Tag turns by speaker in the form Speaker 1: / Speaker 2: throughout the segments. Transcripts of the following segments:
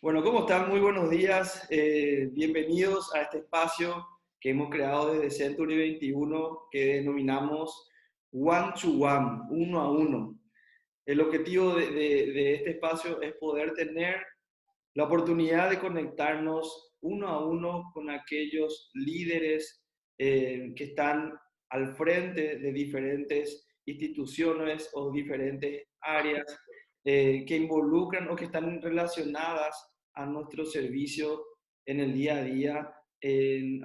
Speaker 1: Bueno, ¿cómo están? Muy buenos días. Bienvenidos a este espacio que hemos creado desde Century 21 que denominamos One to One, uno a uno. El objetivo de este espacio es poder tener la oportunidad de conectarnos uno a uno con aquellos líderes que están al frente de diferentes instituciones o diferentes áreas que involucran o que están relacionadas a nuestro servicio en el día a día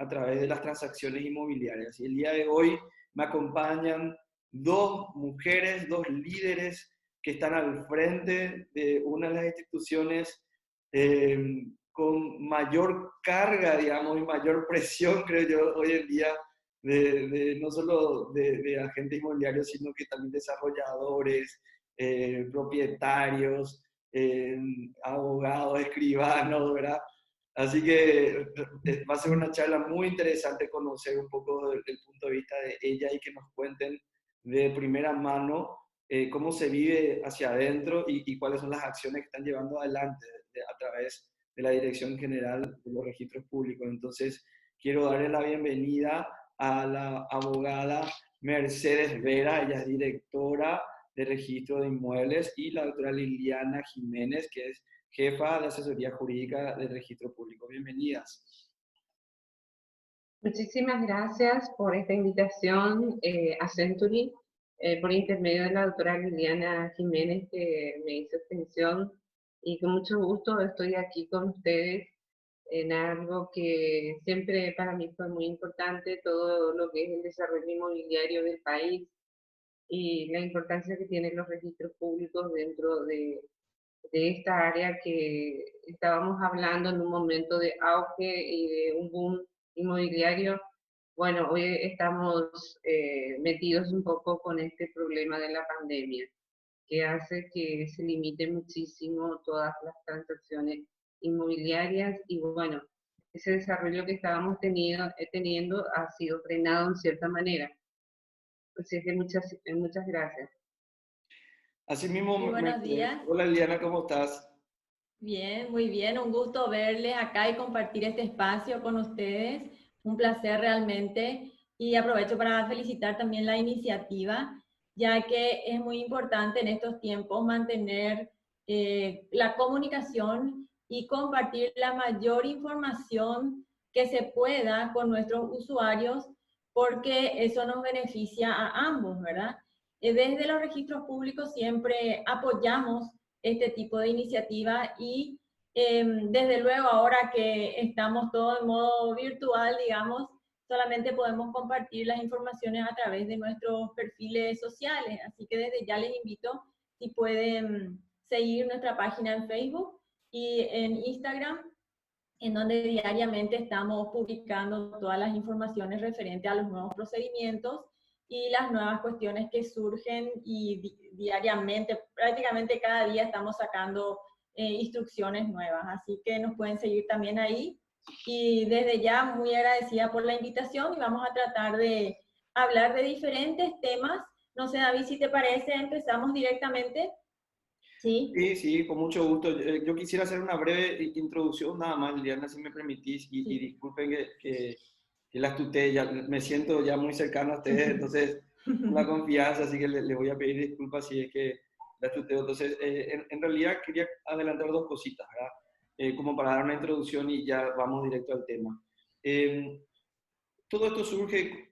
Speaker 1: a través de las transacciones inmobiliarias. Y el día de hoy me acompañan dos mujeres, dos líderes que están al frente de una de las instituciones con mayor carga, digamos, y mayor presión, creo yo, hoy en día, no solo de agentes inmobiliarios, sino que también desarrolladores, propietarios, abogados, escribanos, ¿verdad? Así que va a ser una charla muy interesante conocer un poco del punto de vista de ella y que nos cuenten de primera mano cómo se vive hacia adentro y cuáles son las acciones que están llevando adelante a través de la Dirección General de los Registros Públicos. Entonces, quiero darle la bienvenida a la abogada Mercedes Vera, ella es directora de Registro de Inmuebles, y la doctora Liliana Jiménez, que es jefa de asesoría jurídica del Registro Público. Bienvenidas.
Speaker 2: Muchísimas gracias por esta invitación a Century, por intermedio de la doctora Liliana Jiménez, que me hizo extensión, y con mucho gusto estoy aquí con ustedes en algo que siempre para mí fue muy importante, todo lo que es el desarrollo inmobiliario del país y la importancia que tienen los registros públicos dentro de esta área que estábamos hablando en un momento de auge y de un boom inmobiliario. Bueno, hoy estamos metidos un poco con este problema de la pandemia, que hace que se limite muchísimo todas las transacciones inmobiliarias y bueno, ese desarrollo que estábamos teniendo ha sido frenado en cierta manera. Así es que muchas gracias.
Speaker 1: Asimismo,
Speaker 3: Muy buenos días.
Speaker 1: hola Liliana, ¿cómo estás?
Speaker 3: Bien, muy bien. Un gusto verles acá y compartir este espacio con ustedes. Un placer realmente. Y aprovecho para felicitar también la iniciativa, ya que es muy importante en estos tiempos mantener la comunicación y compartir la mayor información que se pueda con nuestros usuarios, porque eso nos beneficia a ambos, ¿verdad? Desde los registros públicos siempre apoyamos este tipo de iniciativa y desde luego ahora que estamos todos en modo virtual, digamos, solamente podemos compartir las informaciones a través de nuestros perfiles sociales. Así que desde ya les invito si pueden seguir nuestra página en Facebook y en Instagram, en donde diariamente estamos publicando todas las informaciones referentes a los nuevos procedimientos y las nuevas cuestiones que surgen y diariamente, prácticamente cada día estamos sacando instrucciones nuevas. Así que nos pueden seguir también ahí. Y desde ya muy agradecida por la invitación y vamos a tratar de hablar de diferentes temas. No sé, David, si te parece, empezamos directamente. Sí.
Speaker 1: Sí, sí, con mucho gusto. Yo quisiera hacer una breve introducción nada más, Liliana, si me permitís, y
Speaker 3: Sí.
Speaker 1: disculpen que las tuteé, ya me siento ya muy cercano a ustedes, entonces, con la confianza, así que le voy a pedir disculpas si es que las tuteo. Entonces, en realidad quería adelantar dos cositas, ¿verdad? Como para dar una introducción y ya vamos directo al tema. Eh, Todo esto surge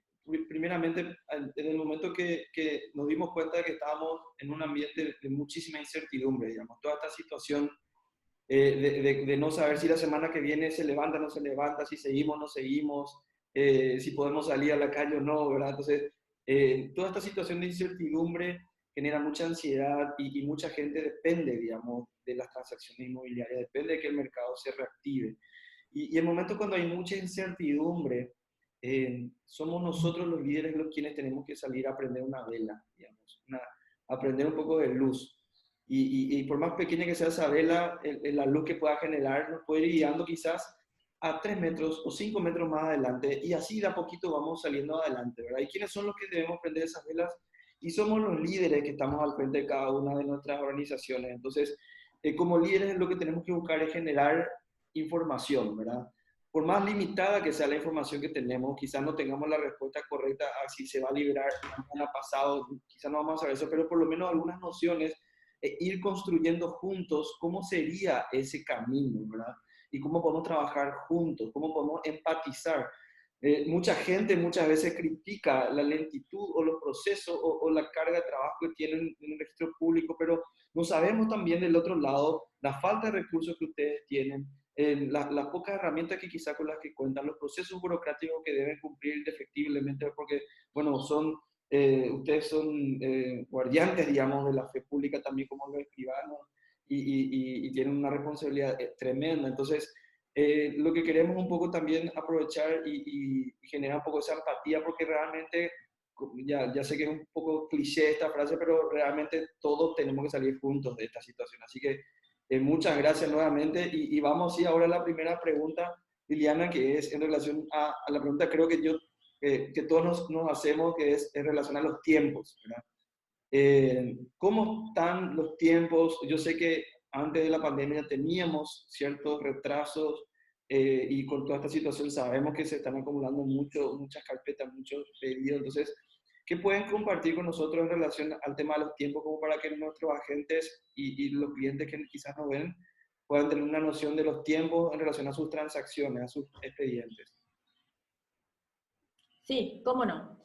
Speaker 1: primeramente en el momento que nos dimos cuenta de que estábamos en un ambiente de muchísima incertidumbre, digamos, toda esta situación de no saber si la semana que viene se levanta o no se levanta, si seguimos o no seguimos, si podemos salir a la calle o no, ¿verdad? Entonces, toda esta situación de incertidumbre genera mucha ansiedad y mucha gente depende, digamos, de las transacciones inmobiliarias, depende de que el mercado se reactive. Y el momento cuando hay mucha incertidumbre, somos nosotros los líderes los quienes tenemos que salir a prender una vela, digamos, a prender un poco de luz. Y por más pequeña que sea esa vela, la luz que pueda generar nos puede ir guiando quizás a 3 metros o 5 metros más adelante, y así de a poquito vamos saliendo adelante, ¿verdad? ¿Y quiénes son los que debemos prender esas velas? Y somos los líderes que estamos al frente de cada una de nuestras organizaciones. Entonces, como líderes lo que tenemos que buscar es generar información, ¿verdad? Por más limitada que sea la información que tenemos, quizás no tengamos la respuesta correcta a si se va a liberar mañana pasado, quizás no vamos a saber eso, pero por lo menos algunas nociones, ir construyendo juntos cómo sería ese camino, ¿verdad? Y cómo podemos trabajar juntos, cómo podemos empatizar. Mucha gente muchas veces critica la lentitud o los procesos o la carga de trabajo que tienen en el registro público, pero no sabemos también del otro lado la falta de recursos que ustedes tienen, las pocas herramientas que quizá con las que cuentan, los procesos burocráticos que deben cumplir indefectiblemente, porque, bueno, ustedes son guardianes, digamos, de la fe pública también como los escribanos y tienen una responsabilidad tremenda. Entonces, lo que queremos un poco también aprovechar y generar un poco esa empatía, porque realmente, ya sé que es un poco cliché esta frase, pero realmente todos tenemos que salir juntos de esta situación. Así que muchas gracias nuevamente y vamos sí, ahora a la primera pregunta, Liliana, que es en relación a la pregunta que todos nos hacemos, que es en relación a los tiempos, ¿verdad? ¿Cómo están los tiempos? Yo sé que antes de la pandemia teníamos ciertos retrasos y con toda esta situación sabemos que se están acumulando muchas carpetas, muchos pedidos. Entonces, ¿qué pueden compartir con nosotros en relación al tema de los tiempos como para que nuestros agentes y los clientes que quizás nos ven puedan tener una noción de los tiempos en relación a sus transacciones, a sus expedientes?
Speaker 3: Sí, cómo no.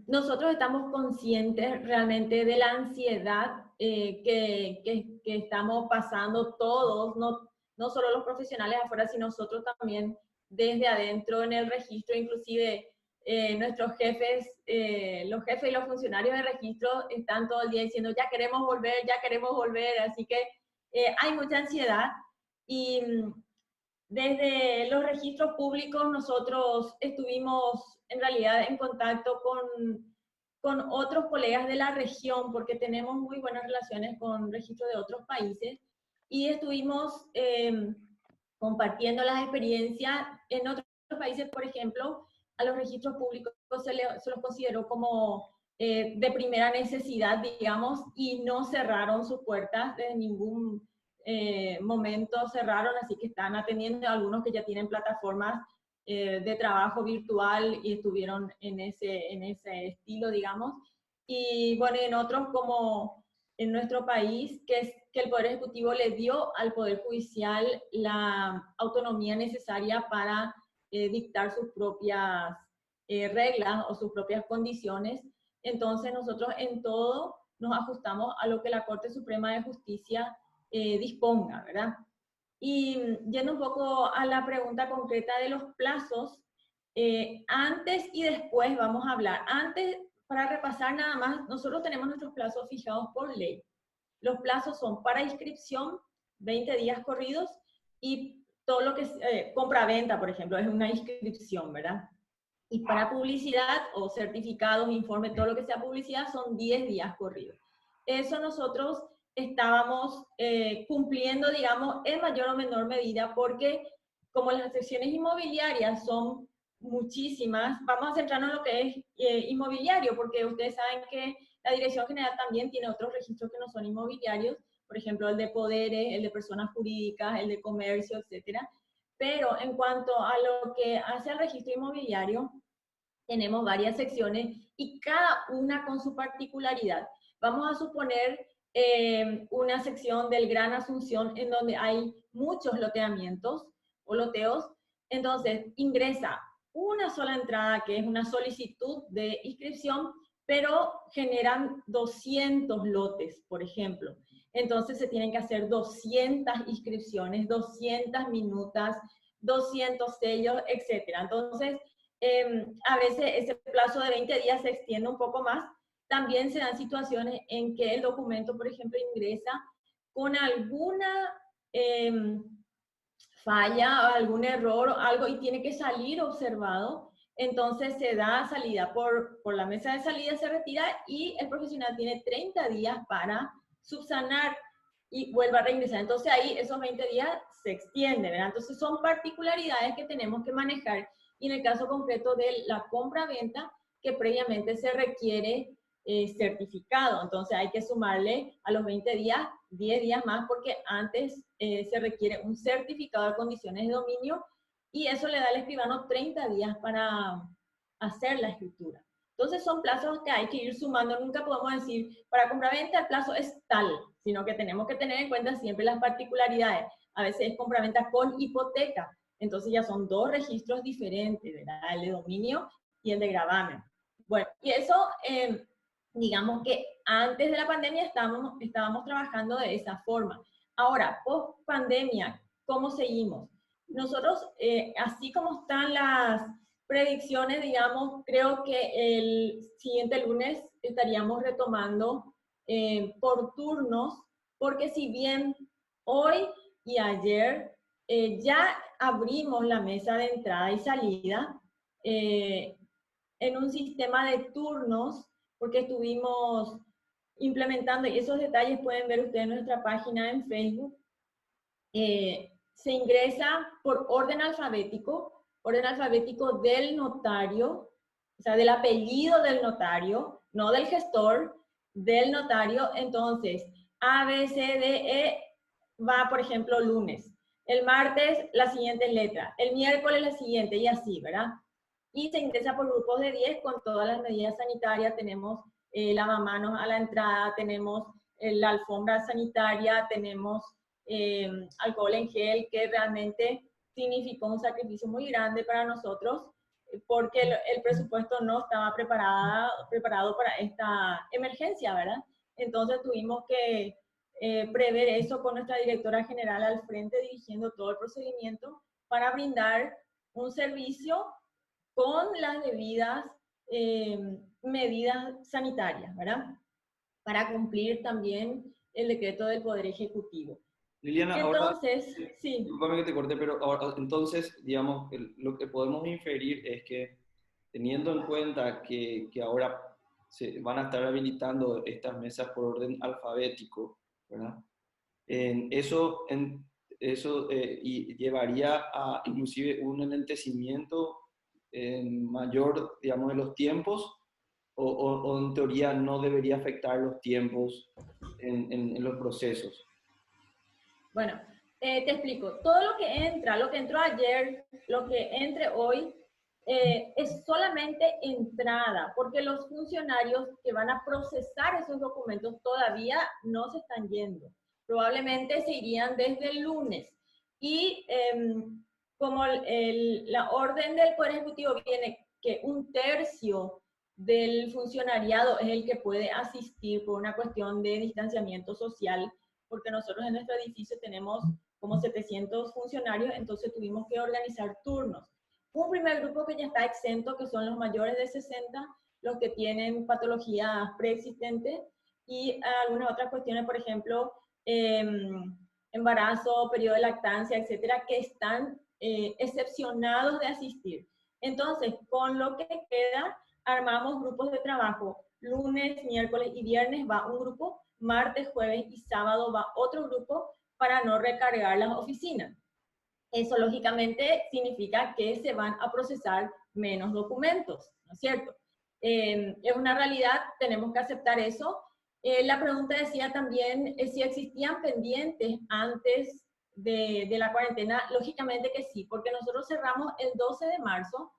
Speaker 3: Nosotros estamos conscientes realmente de la ansiedad que estamos pasando todos, no solo los profesionales afuera, sino nosotros también desde adentro en el registro, inclusive nuestros jefes, los jefes y los funcionarios de registro están todo el día diciendo ya queremos volver, así que hay mucha ansiedad y desde los registros públicos nosotros estuvimos en realidad en contacto con otros colegas de la región porque tenemos muy buenas relaciones con registros de otros países y estuvimos compartiendo las experiencias en otros países. Por ejemplo, a los registros públicos se los consideró como de primera necesidad, digamos, y no cerraron sus puertas de ningún momento, cerraron, así que están atendiendo a algunos que ya tienen plataformas de trabajo virtual y estuvieron en ese estilo, digamos. Y bueno, en otros como en nuestro país, que es que el Poder Ejecutivo le dio al Poder Judicial la autonomía necesaria para dictar sus propias reglas o sus propias condiciones. Entonces nosotros en todo nos ajustamos a lo que la Corte Suprema de Justicia disponga, ¿verdad? Y yendo un poco a la pregunta concreta de los plazos, antes y después vamos a hablar. Antes, para repasar nada más, nosotros tenemos nuestros plazos fijados por ley. Los plazos son para inscripción, 20 días corridos, y todo lo que es compra-venta, por ejemplo, es una inscripción, ¿verdad? Y para publicidad o certificados, informe, todo lo que sea publicidad, son 10 días corridos. Eso nosotros estábamos cumpliendo, digamos, en mayor o menor medida, porque como las secciones inmobiliarias son muchísimas, vamos a centrarnos en lo que es inmobiliario, porque ustedes saben que la Dirección General también tiene otros registros que no son inmobiliarios, por ejemplo, el de poderes, el de personas jurídicas, el de comercio, etcétera. Pero en cuanto a lo que hace al registro inmobiliario, tenemos varias secciones y cada una con su particularidad. Vamos a suponer una sección del Gran Asunción en donde hay muchos loteamientos o loteos. Entonces ingresa una sola entrada que es una solicitud de inscripción, pero generan 200 lotes, por ejemplo. Entonces se tienen que hacer 200 inscripciones, 200 minutas, 200 sellos, etc. Entonces, a veces ese plazo de 20 días se extiende un poco más. También se dan situaciones en que el documento, por ejemplo, ingresa con alguna falla, algún error o algo y tiene que salir observado. Entonces se da salida por la mesa de salida, se retira y el profesional tiene 30 días para subsanar y vuelva a reingresar. Entonces ahí esos 20 días se extienden, ¿verdad? Entonces son particularidades que tenemos que manejar. Y en el caso concreto de la compra-venta, que previamente se requiere certificado. Entonces hay que sumarle a los 20 días 10 días más porque antes se requiere un certificado de condiciones de dominio y eso le da al escribano 30 días para hacer la escritura. Entonces son plazos que hay que ir sumando, nunca podemos decir, para compraventa el plazo es tal, sino que tenemos que tener en cuenta siempre las particularidades. A veces es compraventa con hipoteca, entonces ya son dos registros diferentes, ¿verdad? El de dominio y el de gravamen. Bueno, y eso, digamos que antes de la pandemia estábamos trabajando de esa forma. Ahora, post pandemia, ¿cómo seguimos? Nosotros, así como están las predicciones, digamos, creo que el siguiente lunes estaríamos retomando por turnos, porque si bien hoy y ayer ya abrimos la mesa de entrada y salida en un sistema de turnos, porque estuvimos implementando, y esos detalles pueden ver ustedes en nuestra página en Facebook, se ingresa por orden alfabético del notario, o sea, del apellido del notario, no del gestor, del notario. Entonces, A, B, C, D, E va, por ejemplo, lunes. El martes, la siguiente letra. El miércoles, la siguiente, y así, ¿verdad? Y se ingresa por grupos de 10 con todas las medidas sanitarias. Tenemos lavamanos a la entrada, tenemos la alfombra sanitaria, tenemos alcohol en gel, que realmente significó un sacrificio muy grande para nosotros porque el presupuesto no estaba preparado para esta emergencia, ¿verdad? Entonces tuvimos que prever eso con nuestra directora general al frente dirigiendo todo el procedimiento para brindar un servicio con las debidas medidas sanitarias, ¿verdad? Para cumplir también el decreto del Poder Ejecutivo.
Speaker 1: Liliana,
Speaker 3: Entonces,
Speaker 1: ahora,
Speaker 3: sí.
Speaker 1: discúlpame que te corté, pero ahora, entonces, digamos, lo que podemos inferir es que teniendo en cuenta que ahora se van a estar habilitando estas mesas por orden alfabético, ¿verdad? Eso y llevaría a inclusive un enlentecimiento mayor, digamos, de los tiempos, o en teoría no debería afectar los tiempos en los procesos.
Speaker 3: Bueno, te explico. Todo lo que entra, lo que entró ayer, lo que entre hoy, es solamente entrada, porque los funcionarios que van a procesar esos documentos todavía no se están yendo. Probablemente se irían desde el lunes. Y como la orden del Poder Ejecutivo viene que 1/3 del funcionariado es el que puede asistir por una cuestión de distanciamiento social, porque nosotros en nuestro edificio tenemos como 700 funcionarios, entonces tuvimos que organizar turnos. Un primer grupo que ya está exento, que son los mayores de 60, los que tienen patologías preexistentes y algunas otras cuestiones, por ejemplo, embarazo, periodo de lactancia, etcétera, que están excepcionados de asistir. Entonces, con lo que queda, armamos grupos de trabajo. Lunes, miércoles y viernes va un grupo, martes, jueves y sábado va otro grupo para no recargar las oficinas. Eso lógicamente significa que se van a procesar menos documentos, ¿no es cierto? Es una realidad, tenemos que aceptar eso. La pregunta decía también si existían pendientes antes de la cuarentena. Lógicamente que sí, porque nosotros cerramos el 12 de marzo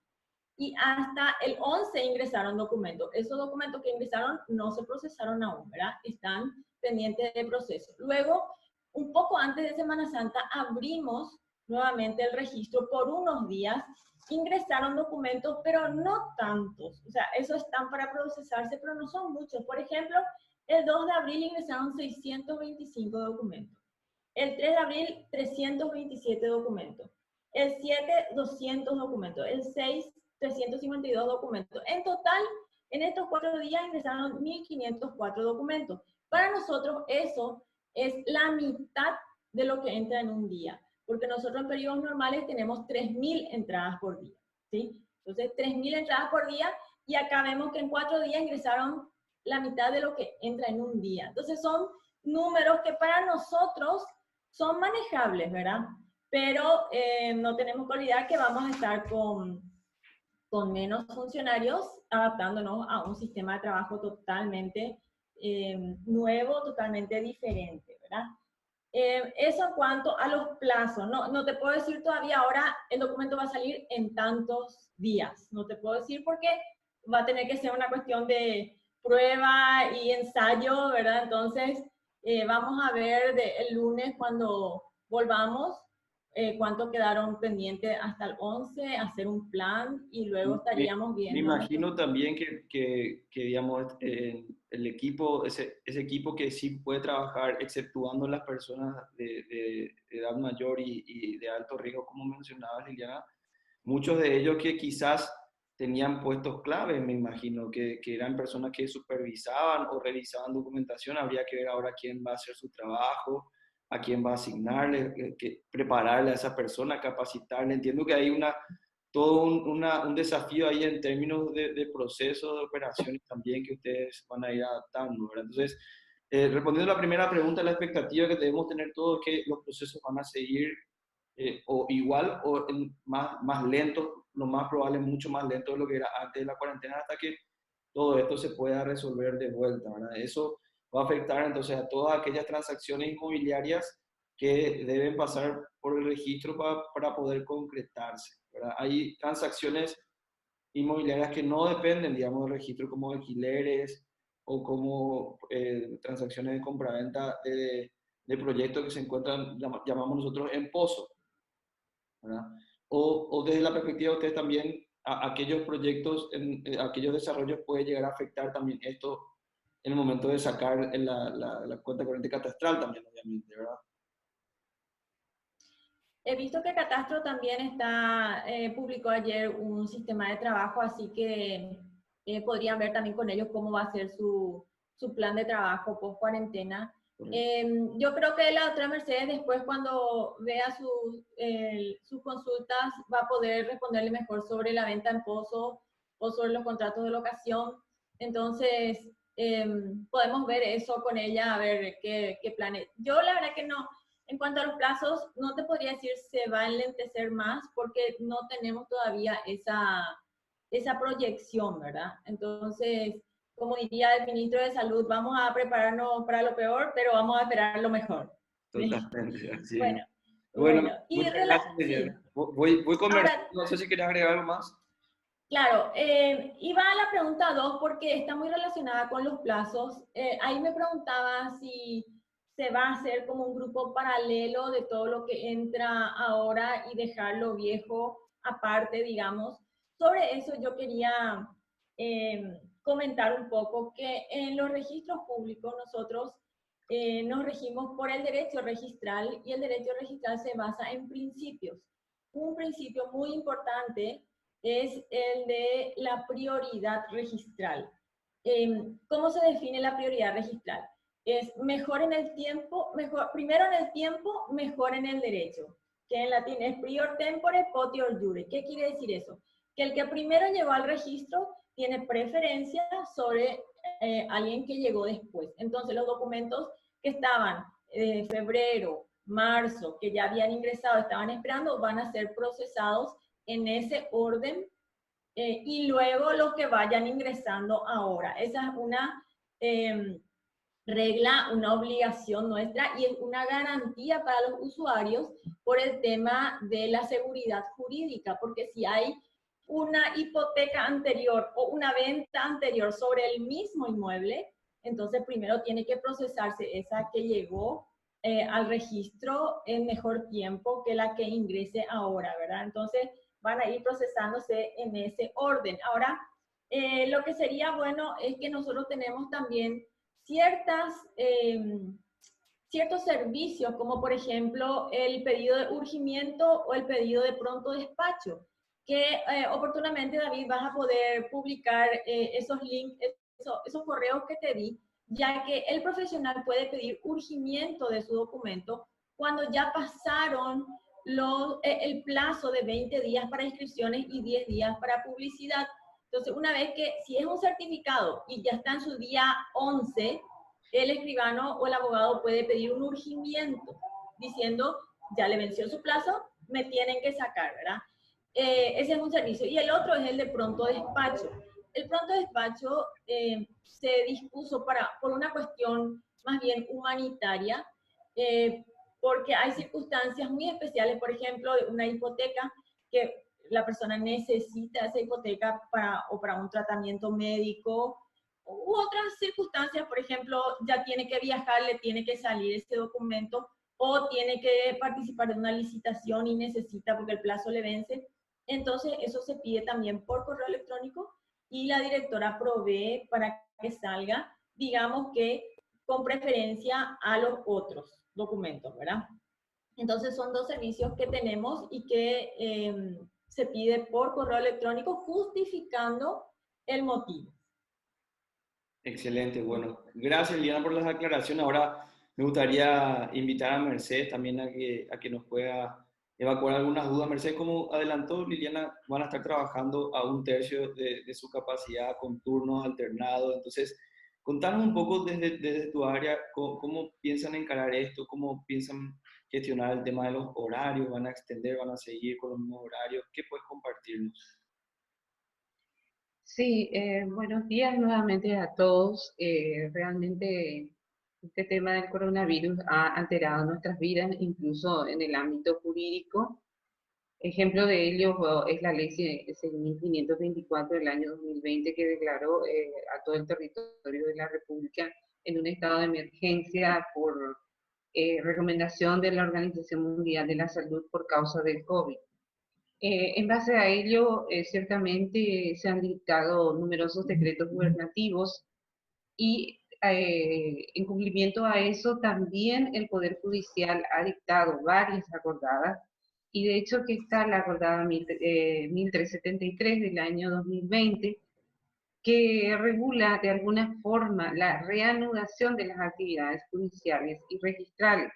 Speaker 3: y hasta el 11 ingresaron documentos. Esos documentos que ingresaron no se procesaron aún, ¿verdad? Están pendientes de proceso. Luego, un poco antes de Semana Santa, abrimos nuevamente el registro por unos días. Ingresaron documentos, pero no tantos. O sea, esos están para procesarse, pero no son muchos. Por ejemplo, el 2 de abril ingresaron 625 documentos. El 3 de abril, 327 documentos. El 7, 200 documentos. El 6, 352 documentos. En total, en estos 4 días ingresaron 1.504 documentos. Para nosotros eso es la mitad de lo que entra en un día, porque nosotros en periodos normales tenemos 3.000 entradas por día, ¿sí? Entonces, 3.000 entradas por día, y acá vemos que en 4 días ingresaron la mitad de lo que entra en un día. Entonces, son números que para nosotros son manejables, ¿verdad? Pero no tenemos que olvidar que vamos a estar con menos funcionarios, adaptándonos a un sistema de trabajo totalmente nuevo, totalmente diferente, ¿verdad? ¿verdad? Eso en cuanto a los plazos. No te puedo decir todavía ahora el documento va a salir en tantos días. No te puedo decir porque va a tener que ser una cuestión de prueba y ensayo, ¿verdad? Entonces, vamos a ver el lunes cuando volvamos cuánto quedaron pendientes hasta el 11, hacer un plan y luego estaríamos
Speaker 1: Me
Speaker 3: viendo.
Speaker 1: imagino también digamos, el equipo, ese equipo que sí puede trabajar, exceptuando las personas de edad mayor y de alto riesgo, como mencionaba Liliana, muchos de ellos que quizás tenían puestos claves, me imagino, que eran personas que supervisaban o revisaban documentación, habría que ver ahora quién va a hacer su trabajo, a quién va a asignarle, prepararle a esa persona, capacitarle. Entiendo que hay todo un desafío ahí en términos de proceso, de operaciones también que ustedes van a ir adaptando, ¿verdad? Entonces, respondiendo a la primera pregunta, la expectativa que debemos tener todos es que los procesos van a seguir o igual o más lento, lo más probable mucho más lento de lo que era antes de la cuarentena hasta que todo esto se pueda resolver de vuelta, ¿verdad? Eso va a afectar entonces a todas aquellas transacciones inmobiliarias que deben pasar por el registro para poder concretarse, ¿verdad? Hay transacciones inmobiliarias que no dependen, digamos, del registro como alquileres o como transacciones de compraventa de proyectos que se encuentran, llamamos nosotros, en pozo, ¿verdad? O desde la perspectiva de ustedes también, aquellos proyectos, aquellos desarrollos puede llegar a afectar también esto en el momento de sacar la cuenta corriente catastral también, obviamente, ¿verdad?
Speaker 3: He visto que Catastro también publicó ayer un sistema de trabajo, así que podrían ver también con ellos cómo va a ser su plan de trabajo post cuarentena. Yo creo que la otra Mercedes después cuando vea sus consultas va a poder responderle mejor sobre la venta en pozo o sobre los contratos de locación. Entonces, podemos ver eso con ella, a ver qué planes. Yo la verdad que no. En cuanto a los plazos, no te podría decir se va a enlentecer más porque no tenemos todavía esa proyección, ¿verdad? Entonces, como diría el ministro de Salud, vamos a prepararnos para lo peor, pero vamos a esperar lo mejor.
Speaker 1: Totalmente, así
Speaker 3: Bueno,
Speaker 1: es. Bueno,
Speaker 3: y
Speaker 1: muchas gracias,
Speaker 3: sí.
Speaker 1: Liliana. Voy conversando,
Speaker 3: Ahora,
Speaker 1: no sé si quieres agregar algo más.
Speaker 3: claro, iba a la pregunta 2 porque está muy relacionada con los plazos. Ahí me preguntaba si se va a hacer como un grupo paralelo de todo lo que entra ahora y dejarlo viejo aparte, digamos. Sobre eso yo quería comentar un poco que en los registros públicos nosotros nos regimos por el derecho registral y el derecho registral se basa en principios. Un principio muy importante es el de la prioridad registral. ¿Cómo se define la prioridad registral? Es mejor en el tiempo, primero en el tiempo, mejor en el derecho, que en latín es prior tempore, potior iure. ¿Qué quiere decir eso? Que el que primero llegó al registro tiene preferencia sobre alguien que llegó después. Entonces, los documentos que estaban febrero, marzo, que ya habían ingresado, estaban esperando, van a ser procesados en ese orden y luego los que vayan ingresando ahora. Esa es una regla, una obligación nuestra y es una garantía para los usuarios por el tema de la seguridad jurídica, porque si hay una hipoteca anterior o una venta anterior sobre el mismo inmueble, entonces primero tiene que procesarse esa que llegó al registro en mejor tiempo que la que ingrese ahora, ¿verdad? Entonces van a ir procesándose en ese orden. Ahora, lo que sería bueno es que nosotros tenemos también ciertos servicios, como por ejemplo el pedido de urgimiento o el pedido de pronto despacho, que oportunamente, David, vas a poder publicar esos links, esos correos que te di, ya que el profesional puede pedir urgimiento de su documento cuando ya pasaron el plazo de 20 días para inscripciones y 10 días para publicidad. Entonces, una vez que, si es un certificado y ya está en su día 11, el escribano o el abogado puede pedir un urgimiento diciendo, ya le venció su plazo, me tienen que sacar, ¿verdad? Ese es un servicio. Y el otro es el de pronto despacho. El pronto despacho se dispuso por una cuestión más bien humanitaria, porque hay circunstancias muy especiales, por ejemplo, una hipoteca que la persona necesita esa hipoteca para un tratamiento médico u otras circunstancias, por ejemplo, ya tiene que viajar, le tiene que salir ese documento o tiene que participar de una licitación y necesita porque el plazo le vence. Entonces, eso se pide también por correo electrónico y la directora provee para que salga, digamos que con preferencia a los otros documentos, ¿verdad? Entonces, son dos servicios que tenemos y que se pide por correo electrónico justificando el motivo.
Speaker 1: Excelente, bueno. Gracias, Liliana, por las aclaraciones. Ahora me gustaría invitar a Mercedes también a que nos pueda evacuar algunas dudas. Mercedes, como adelantó Liliana, van a estar trabajando a un tercio de su capacidad con turnos alternados. Entonces, contanos un poco desde tu área, cómo piensan encarar esto, cómo piensan gestionar el tema de los horarios, van a extender, van a seguir con los mismos horarios. ¿Qué puedes compartirnos?
Speaker 2: Sí, buenos días nuevamente a todos. Realmente este tema del coronavirus ha alterado nuestras vidas, incluso en el ámbito jurídico. Ejemplo de ello es la ley 6.524 del año 2020 que declaró a todo el territorio de la República en un estado de emergencia por recomendación de la Organización Mundial de la Salud por causa del COVID. En base a ello, ciertamente se han dictado numerosos decretos gubernativos y en cumplimiento a eso también el Poder Judicial ha dictado varias acordadas y de hecho que está la acordada 1373 del año 2020 que regula de alguna forma la reanudación de las actividades judiciales y registrales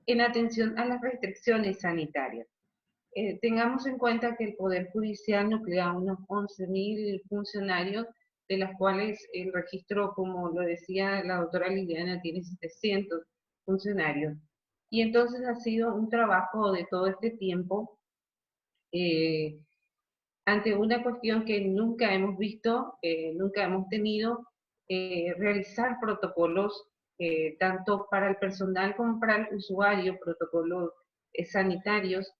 Speaker 2: en atención a las restricciones sanitarias. Tengamos en cuenta que el Poder Judicial nuclea unos 11.000 funcionarios, de las cuales el registro, como lo decía la doctora Liliana, tiene 700 funcionarios. Y entonces ha sido un trabajo de todo este tiempo ante una cuestión que nunca hemos visto, nunca hemos tenido, realizar protocolos tanto para el personal como para el usuario, protocolos sanitarios,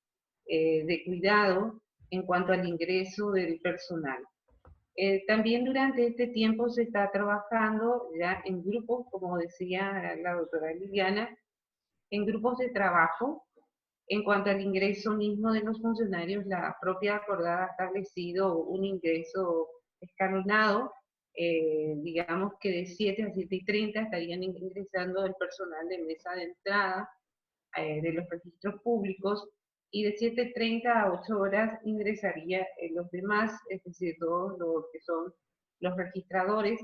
Speaker 2: de cuidado en cuanto al ingreso del personal. También durante este tiempo se está trabajando ya en grupos, como decía la doctora Liliana, en grupos de trabajo. En cuanto al ingreso mismo de los funcionarios, la propia acordada ha establecido un ingreso escalonado, digamos que de 7 a 7:30 estarían ingresando el personal de mesa de entrada, de los registros públicos, y de 7:30 a 8 horas ingresaría los demás, es decir, todos los que son los registradores,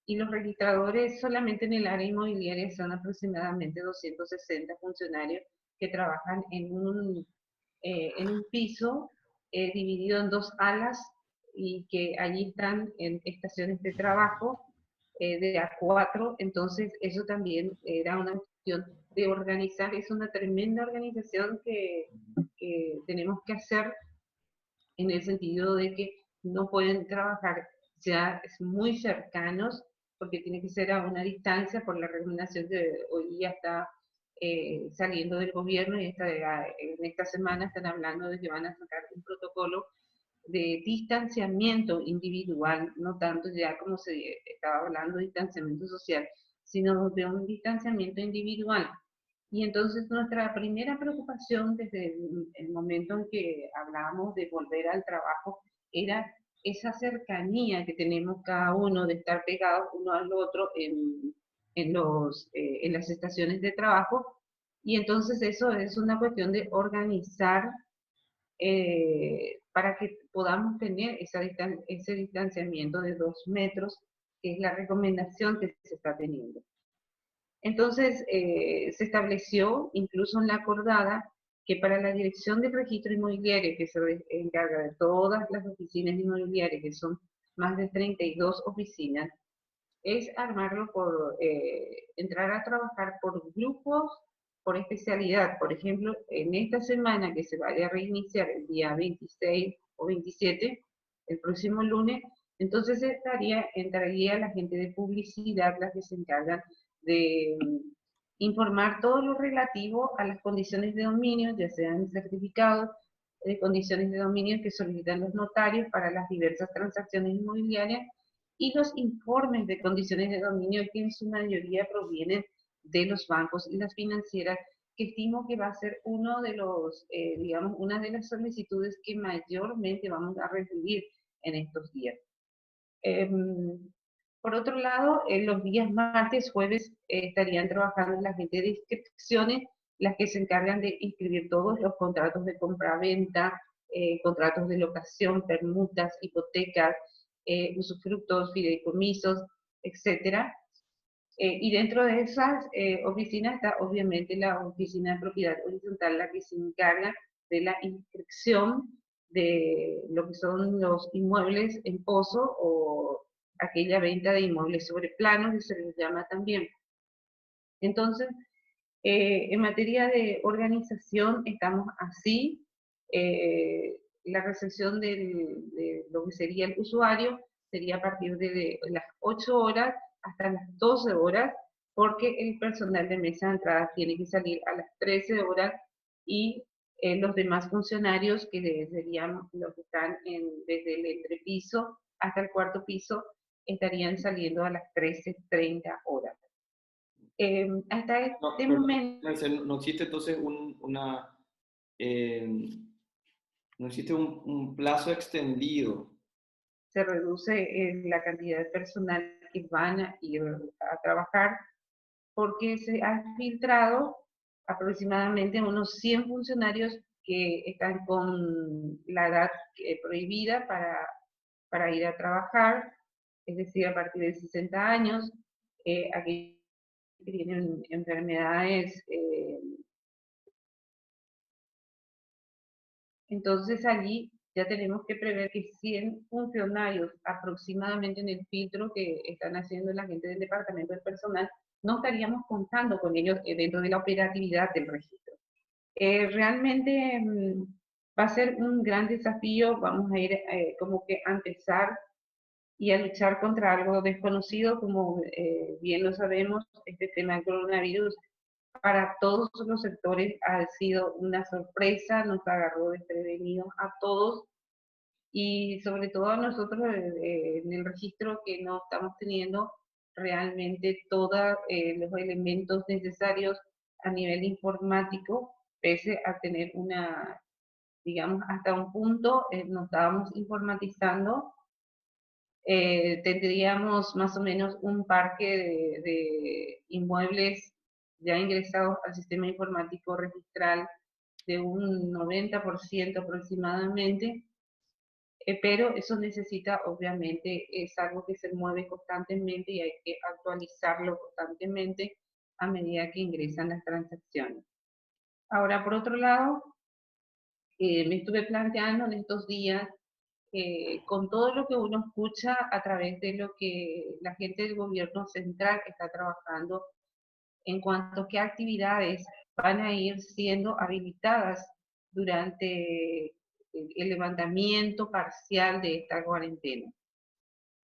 Speaker 2: y los registradores solamente en el área inmobiliaria son aproximadamente 260 funcionarios que trabajan en un piso dividido en dos alas y que allí están en estaciones de trabajo de A4, entonces eso también era una cuestión de organizar, es una tremenda organización que tenemos que hacer en el sentido de que no pueden trabajar ya muy cercanos, porque tiene que ser a una distancia por la recomendación que hoy día está saliendo del gobierno y en esta semana están hablando de que van a sacar un protocolo de distanciamiento individual, no tanto ya como se estaba hablando de distanciamiento social, sino de un distanciamiento individual. Y entonces nuestra primera preocupación desde el momento en que hablábamos de volver al trabajo era esa cercanía que tenemos cada uno de estar pegados uno al otro en las estaciones de trabajo. Y entonces eso es una cuestión de organizar para que podamos tener ese distanciamiento de 2 metros, que es la recomendación que se está teniendo. Entonces, se estableció, incluso en la acordada, que para la dirección del registro inmobiliario, que se encarga de todas las oficinas inmobiliarias, que son más de 32 oficinas, es armarlo por, entrar a trabajar por grupos, por especialidad. Por ejemplo, en esta semana que se vaya a reiniciar el día 26 o 27, el próximo lunes, entonces entraría la gente de publicidad, las que se encargan de informar todo lo relativo a las condiciones de dominio, ya sean certificados de condiciones de dominio que solicitan los notarios para las diversas transacciones inmobiliarias, y los informes de condiciones de dominio que en su mayoría provienen de los bancos y las financieras, que estimo que va a ser uno de los, digamos, una de las solicitudes que mayormente vamos a recibir en estos días. Por otro lado, en los días martes, jueves, estarían trabajando la gente de inscripciones, las que se encargan de inscribir todos los contratos de compra-venta, contratos de locación, permutas, hipotecas, usufructos, fideicomisos, etcétera. Y dentro de esas oficinas está obviamente la oficina de propiedad horizontal, la que se encarga de la inscripción de lo que son los inmuebles en pozo o aquella venta de inmuebles sobre plano, que se les llama también. Entonces, en materia de organización estamos así. La recepción de lo que sería el usuario sería a partir de las 8 horas hasta las 12 horas, porque el personal de mesa de entrada tiene que salir a las 13 horas y los demás funcionarios, que serían los que están desde el entrepiso hasta el cuarto piso, estarían saliendo a las 13:30 horas. Hasta este momento...
Speaker 1: No existe entonces no existe un plazo extendido.
Speaker 2: Se reduce la cantidad de personal que van a ir a trabajar, porque se han filtrado aproximadamente unos 100 funcionarios que están con la edad prohibida para ir a trabajar, es decir, a partir de 60 años, aquellos que tienen enfermedades. Entonces allí ya tenemos que prever que 100 funcionarios aproximadamente en el filtro que están haciendo la gente del departamento de personal, no estaríamos contando con ellos dentro de la operatividad del registro. Realmente va a ser un gran desafío. Vamos a ir como que a empezar y a luchar contra algo desconocido. Como bien lo sabemos, este tema del coronavirus para todos los sectores ha sido una sorpresa, nos agarró desprevenidos a todos, y sobre todo a nosotros en el registro, que no estamos teniendo realmente todos los elementos necesarios a nivel informático, pese a tener una, digamos, hasta un punto nos estábamos informatizando. Tendríamos más o menos un parque de inmuebles ya ingresados al sistema informático registral de un 90% aproximadamente, pero eso necesita, obviamente, es algo que se mueve constantemente y hay que actualizarlo constantemente a medida que ingresan las transacciones. Ahora, por otro lado, me estuve planteando en estos días, con todo lo que uno escucha a través de lo que la gente del gobierno central está trabajando en cuanto a qué actividades van a ir siendo habilitadas durante el levantamiento parcial de esta cuarentena.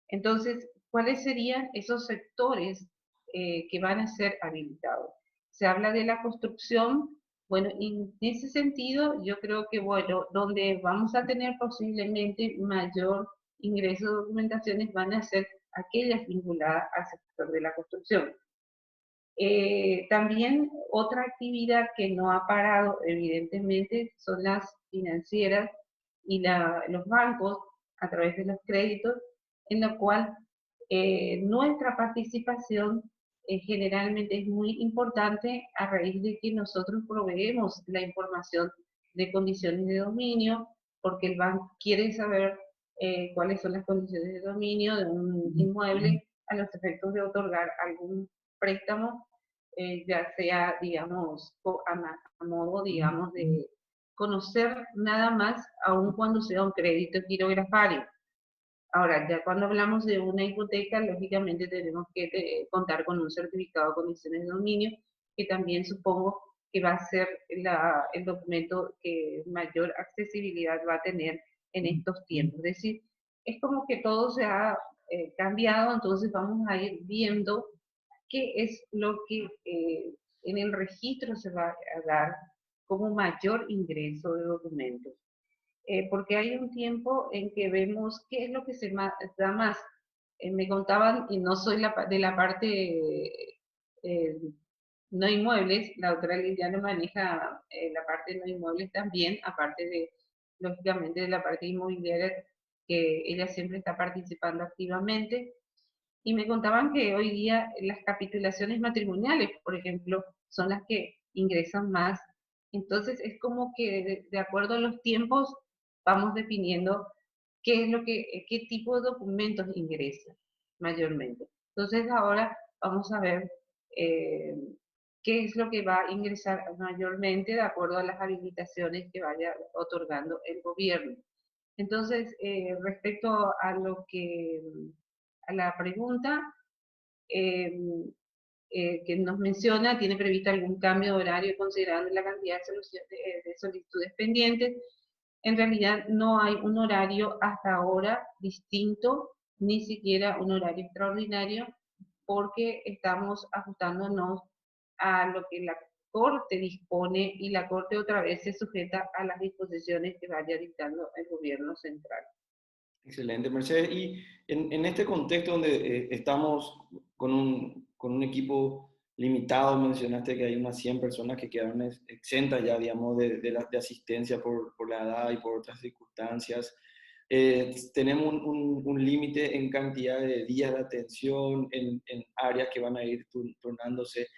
Speaker 2: Entonces, ¿cuáles serían esos sectores que van a ser habilitados? Se habla de la construcción. Bueno, en ese sentido, yo creo que, bueno, donde vamos a tener posiblemente mayor ingreso de documentaciones van a ser aquellas vinculadas al sector de la construcción. También otra actividad que no ha parado, evidentemente, son las financieras y los bancos a través de los créditos, en lo cual nuestra participación generalmente es muy importante a raíz de que nosotros proveemos la información de condiciones de dominio, porque el banco quiere saber cuáles son las condiciones de dominio de un inmueble a los efectos de otorgar algún préstamo, ya sea, digamos, a modo, digamos, de conocer nada más, aun cuando sea un crédito quirografario. Ahora, ya cuando hablamos de una hipoteca, lógicamente tenemos que contar con un certificado de condiciones de dominio, que también supongo que va a ser el documento que mayor accesibilidad va a tener en estos tiempos. Es decir, es como que todo se ha cambiado, entonces vamos a ir viendo qué es lo que en el registro se va a dar como mayor ingreso de documentos. Porque hay un tiempo en que vemos qué es lo que se da más. Me contaban, y no soy de la parte eh, no inmuebles, la doctora Liliana maneja la parte no inmuebles también, aparte de, lógicamente, de la parte inmobiliaria, que ella siempre está participando activamente. Y me contaban que hoy día las capitulaciones matrimoniales, por ejemplo, son las que ingresan más. Entonces es como que de acuerdo a los tiempos vamos definiendo qué es lo que, qué tipo de documentos ingresan mayormente. Entonces ahora vamos a ver eh, qué es lo que va a ingresar mayormente de acuerdo a las habilitaciones que vaya otorgando el gobierno. Entonces, respecto a lo que a la pregunta eh, que nos menciona, ¿tiene previsto algún cambio de horario considerando la cantidad de solicitudes pendientes? En realidad no hay un horario hasta ahora distinto, ni siquiera un horario extraordinario, porque estamos ajustándonos a lo que la Corte dispone y la Corte otra vez se sujeta a las disposiciones que vaya dictando el gobierno central.
Speaker 1: Excelente, Mercedes. Y en este contexto donde estamos con un equipo limitado, mencionaste que hay unas 100 personas que quedaron exentas ya, digamos, de asistencia por la edad y por otras circunstancias. Tenemos un límite en cantidad de días de atención en áreas que van a ir turnándose.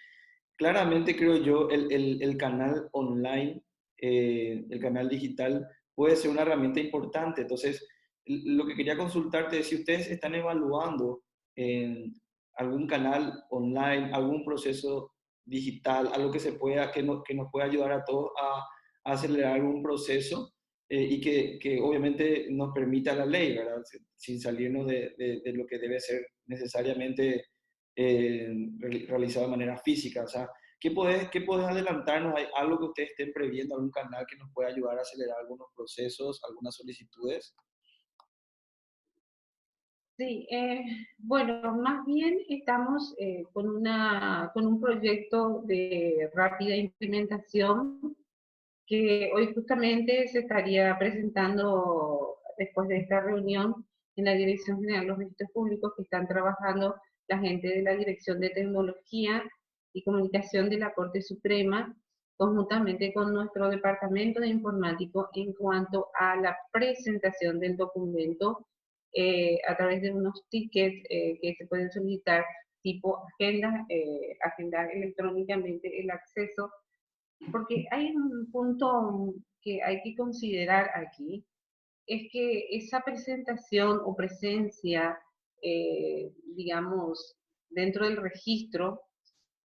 Speaker 1: Claramente creo yo el canal online, el canal digital puede ser una herramienta importante. Entonces, lo que quería consultarte es si ustedes están evaluando en algún canal online, algún proceso digital, algo que, que nos pueda ayudar a todos a acelerar un proceso y que obviamente nos permita la ley, ¿verdad? Sin salirnos de lo que debe ser necesariamente realizado de manera física. O sea, qué podés adelantarnos? ¿Hay algo que ustedes estén previendo, algún canal que nos pueda ayudar a acelerar algunos procesos, algunas solicitudes?
Speaker 2: Sí, bueno, más bien estamos con un proyecto de rápida implementación que hoy justamente se estaría presentando después de esta reunión en la Dirección General de los Registros Públicos, que están trabajando la gente de la Dirección de Tecnología y Comunicación de la Corte Suprema, conjuntamente con nuestro departamento de informático en cuanto a la presentación del documento a través de unos tickets que se pueden solicitar tipo agenda, agendar electrónicamente el acceso, porque hay un punto que hay que considerar aquí, es que esa presentación o presencia, digamos, dentro del registro,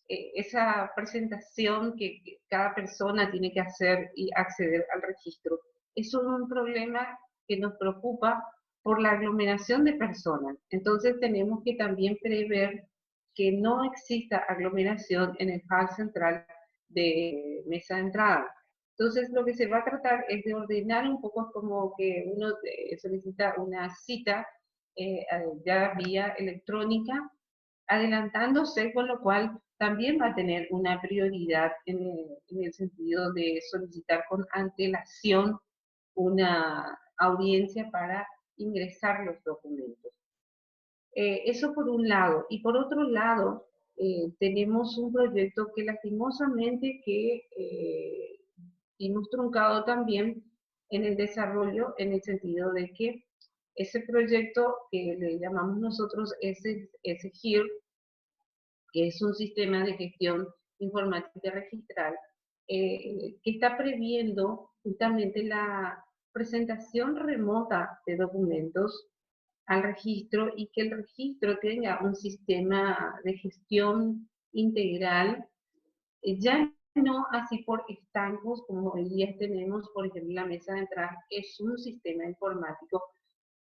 Speaker 2: esa presentación que cada persona tiene que hacer y acceder al registro, es un problema que nos preocupa por la aglomeración de personas. Entonces tenemos que también prever que no exista aglomeración en el hall central de mesa de entrada. Entonces lo que se va a tratar es de ordenar un poco como que uno solicita una cita ya vía electrónica, adelantándose, con lo cual también va a tener una prioridad en el sentido de solicitar con antelación una audiencia para ingresar los documentos. Eso por un lado. Y por otro lado, tenemos un proyecto que lastimosamente hemos truncado también en el desarrollo, en el sentido de que ese proyecto que le llamamos nosotros SGIR, que es un sistema de gestión informática registral, que está previendo justamente la presentación remota de documentos al registro y que el registro tenga un sistema de gestión integral, ya no así por estancos como hoy día tenemos, por ejemplo, la mesa de entrada, que es un sistema informático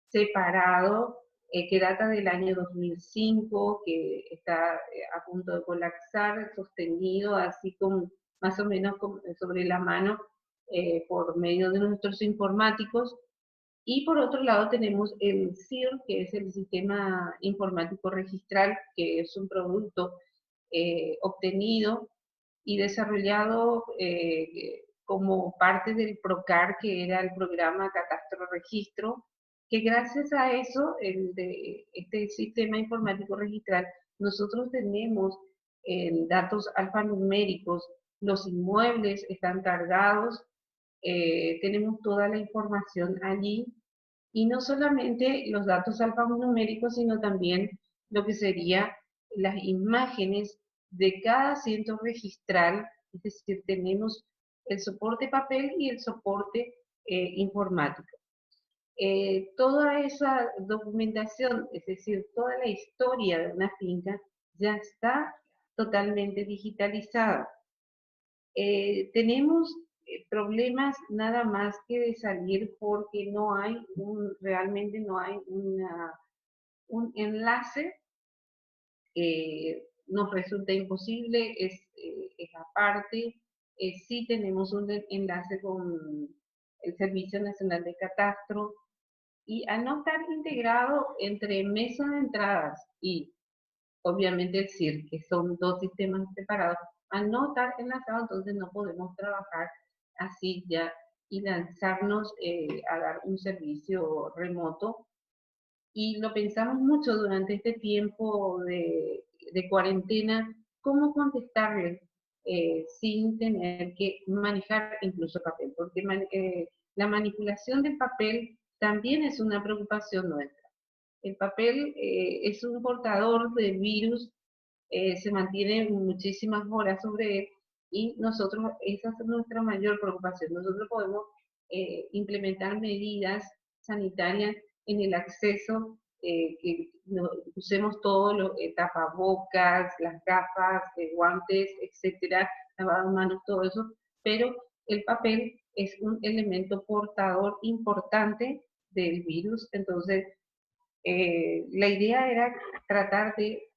Speaker 2: separado que data del año 2005, que está a punto de colapsar, sostenido así como más o menos sobre la mano por medio de nuestros informáticos. Y por otro lado tenemos el SIR, que es el Sistema Informático Registral, que es un producto obtenido y desarrollado como parte del PROCAR, que era el programa Catastro Registro, que gracias a eso, este sistema informático registral, nosotros tenemos datos alfanuméricos, los inmuebles están cargados, tenemos toda la información allí, y no solamente los datos alfanuméricos, sino también lo que serían las imágenes de cada asiento registral, es decir, tenemos el soporte papel y el soporte informático. Toda esa documentación, es decir, toda la historia de una finca ya está totalmente digitalizada. Tenemos problemas nada más que de salir porque no hay realmente no hay un enlace, nos resulta imposible, es aparte. Sí tenemos un enlace con el Servicio Nacional de Catastro, y al no estar integrado entre mesa de entradas y obviamente el CIR, que son dos sistemas separados, al no estar enlazado, entonces no podemos trabajar así ya y lanzarnos a dar un servicio remoto. Y lo pensamos mucho durante este tiempo de cuarentena, cómo contestarle sin tener que manejar incluso papel, porque la manipulación del papel también es una preocupación nuestra. El papel es un portador de virus, se mantiene muchísimas horas sobre él, y nosotros, esa es nuestra mayor preocupación. Nosotros podemos implementar medidas sanitarias en el acceso, que usemos todos los tapabocas, las gafas, guantes, etcétera, lavado de manos, todo eso, pero el papel es un elemento portador importante del virus. Entonces la idea era tratar de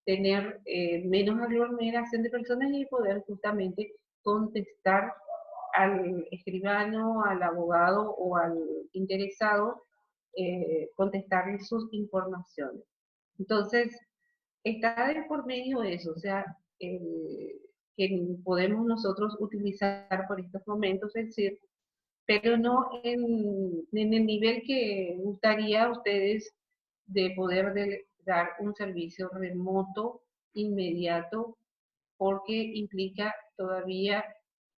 Speaker 2: tener menos aglomeración de personas y poder justamente contestar al escribano, al abogado o al interesado, contestarle sus informaciones. Entonces, está de por medio eso, o sea, que podemos nosotros utilizar por estos momentos, es decir, pero no en el nivel que gustaría a ustedes de poder dar un servicio remoto, inmediato, porque implica todavía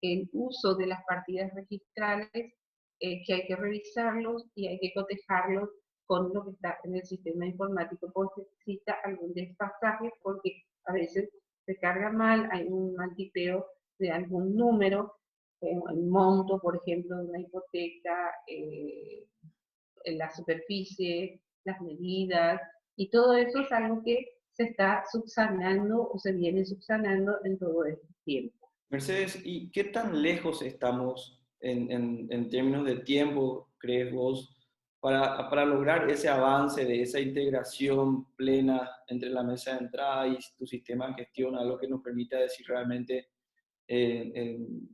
Speaker 2: el uso de las partidas registrales, que hay que revisarlos y hay que cotejarlos con lo que está en el sistema informático, porque exista algún desfasaje, porque a veces se carga mal, hay un mal tipeo de algún número, el monto, por ejemplo, de una hipoteca, en la superficie, las medidas, y todo eso es algo que se está subsanando o se viene subsanando en todo este tiempo.
Speaker 1: Mercedes, ¿y qué tan lejos estamos en términos de tiempo, crees vos, para lograr ese avance de esa integración plena entre la mesa de entrada y tu sistema de gestión, algo que nos permita decir realmente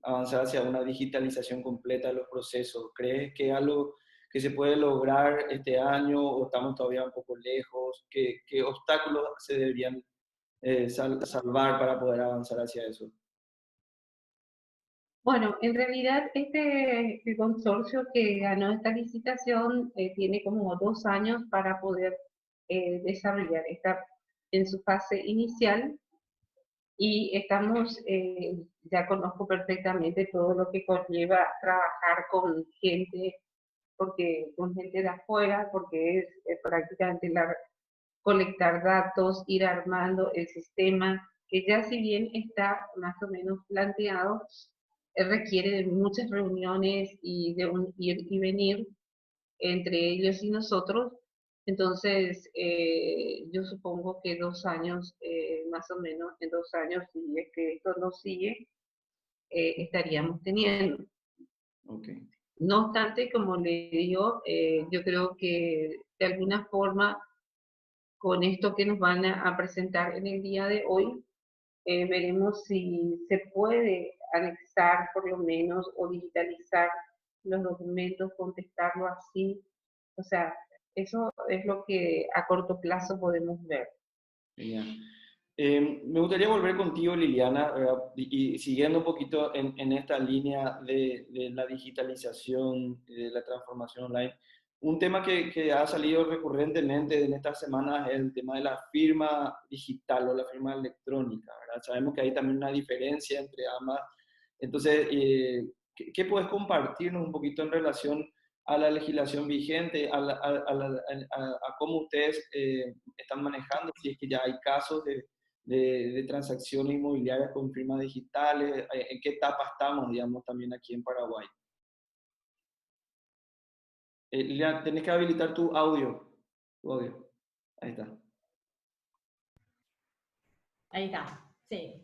Speaker 1: avanzar hacia una digitalización completa de los procesos? ¿Crees que es algo que se puede lograr este año o estamos todavía un poco lejos? ¿Qué obstáculos se deberían salvar para poder avanzar hacia eso?
Speaker 2: Bueno, en realidad el consorcio que ganó esta licitación tiene como 2 años para poder desarrollar. Está en su fase inicial y estamos, ya conozco perfectamente todo lo que conlleva trabajar con gente, con gente de afuera, porque es prácticamente colectar datos, ir armando el sistema, que ya si bien está más o menos planteado, requiere de muchas reuniones y de un ir y venir entre ellos y nosotros. Entonces, yo supongo que 2 años, más o menos, en 2 años, si es que esto no sigue, estaríamos teniendo.
Speaker 1: Okay.
Speaker 2: No obstante, como le digo, yo creo que de alguna forma, con esto que nos van a presentar en el día de hoy, veremos si se puede anexar por lo menos o digitalizar los documentos, contestarlo así. O sea, eso es lo que a corto plazo podemos ver.
Speaker 1: Genial. Me gustaría volver contigo, Liliana, ¿verdad? Y siguiendo un poquito en esta línea de la digitalización, de la transformación online. Un tema que ha salido recurrentemente en estas semanas es el tema de la firma digital o la firma electrónica, ¿verdad? Sabemos que hay también una diferencia entre ambas. Entonces, ¿qué puedes compartirnos un poquito en relación a la legislación vigente, a cómo ustedes están manejando, si es que ya hay casos de transacciones inmobiliarias con firmas digitales? ¿En qué etapa estamos, digamos, también aquí en Paraguay? Lilian, tenés que habilitar tu audio. Tu audio. Ahí está.
Speaker 3: Ahí está, sí.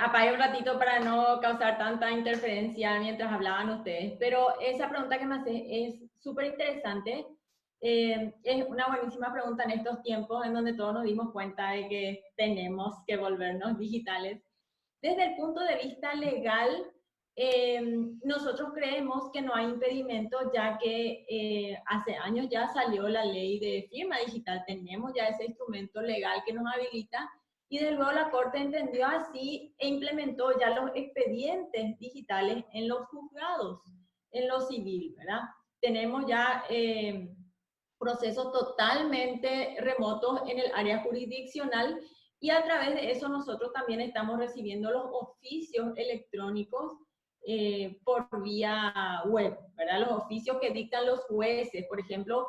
Speaker 3: Apagué un ratito para no causar tanta interferencia mientras hablaban ustedes, pero esa pregunta que me hace es súper interesante. Es una buenísima pregunta en estos tiempos en donde todos nos dimos cuenta de que tenemos que volvernos digitales. Desde el punto de vista legal, nosotros creemos que no hay impedimento, ya que hace años ya salió la ley de firma digital, tenemos ya ese instrumento legal que nos habilita, y de luego la Corte entendió así e implementó ya los expedientes digitales en los juzgados, en lo civil, ¿verdad? Tenemos ya procesos totalmente remotos en el área jurisdiccional, y a través de eso nosotros también estamos recibiendo los oficios electrónicos por vía web, ¿verdad? Los oficios que dictan los jueces, por ejemplo,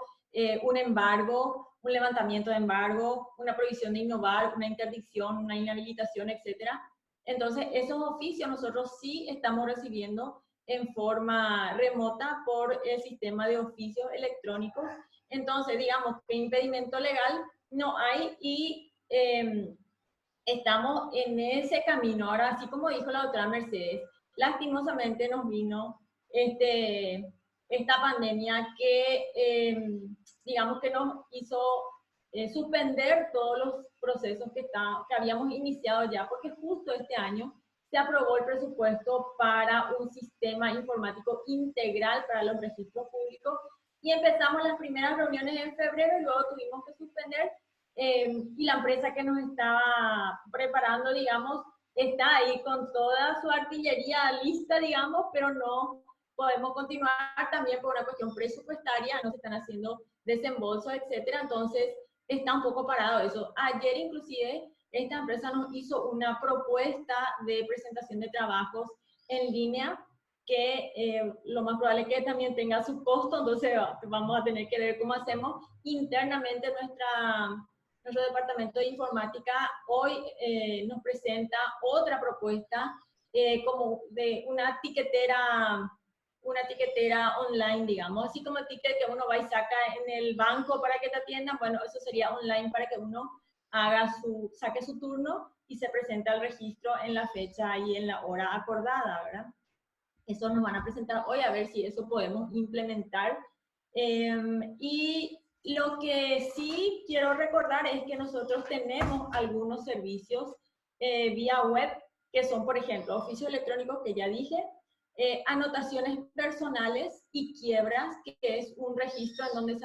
Speaker 3: un embargo, un levantamiento de embargo, una prohibición de innovar, una interdicción, una inhabilitación, etcétera. Entonces, esos oficios nosotros sí estamos recibiendo en forma remota por el sistema de oficios electrónicos. Entonces, digamos que impedimento legal no hay, y estamos en ese camino. Ahora, así como dijo la doctora Mercedes, lastimosamente nos vino esta pandemia que, digamos que nos hizo suspender todos los procesos que habíamos iniciado ya, porque justo este año se aprobó el presupuesto para un sistema informático integral para los registros públicos, y empezamos las primeras reuniones en febrero y luego tuvimos que suspender. Y la empresa que nos estaba preparando, digamos, está ahí con toda su artillería lista, digamos, pero no podemos continuar también por una cuestión presupuestaria, no se están haciendo desembolsos, etcétera. Entonces, está un poco parado eso. Ayer, inclusive, esta empresa nos hizo una propuesta de presentación de trabajos en línea que lo más probable es que también tenga su costo, entonces vamos a tener que ver cómo hacemos internamente. Nuestro departamento de informática hoy nos presenta otra propuesta como de una tiquetera online, digamos, así como el ticket que uno va y saca en el banco para que te atiendan. Bueno, eso sería online para que uno saque su turno y se presente al registro en la fecha y en la hora acordada, ¿verdad? Eso nos van a presentar hoy, a ver si eso podemos implementar. Y lo que sí quiero recordar es que nosotros tenemos algunos servicios vía web, que son, por ejemplo, oficios electrónicos, que ya dije, anotaciones personales y quiebras, que es un registro en donde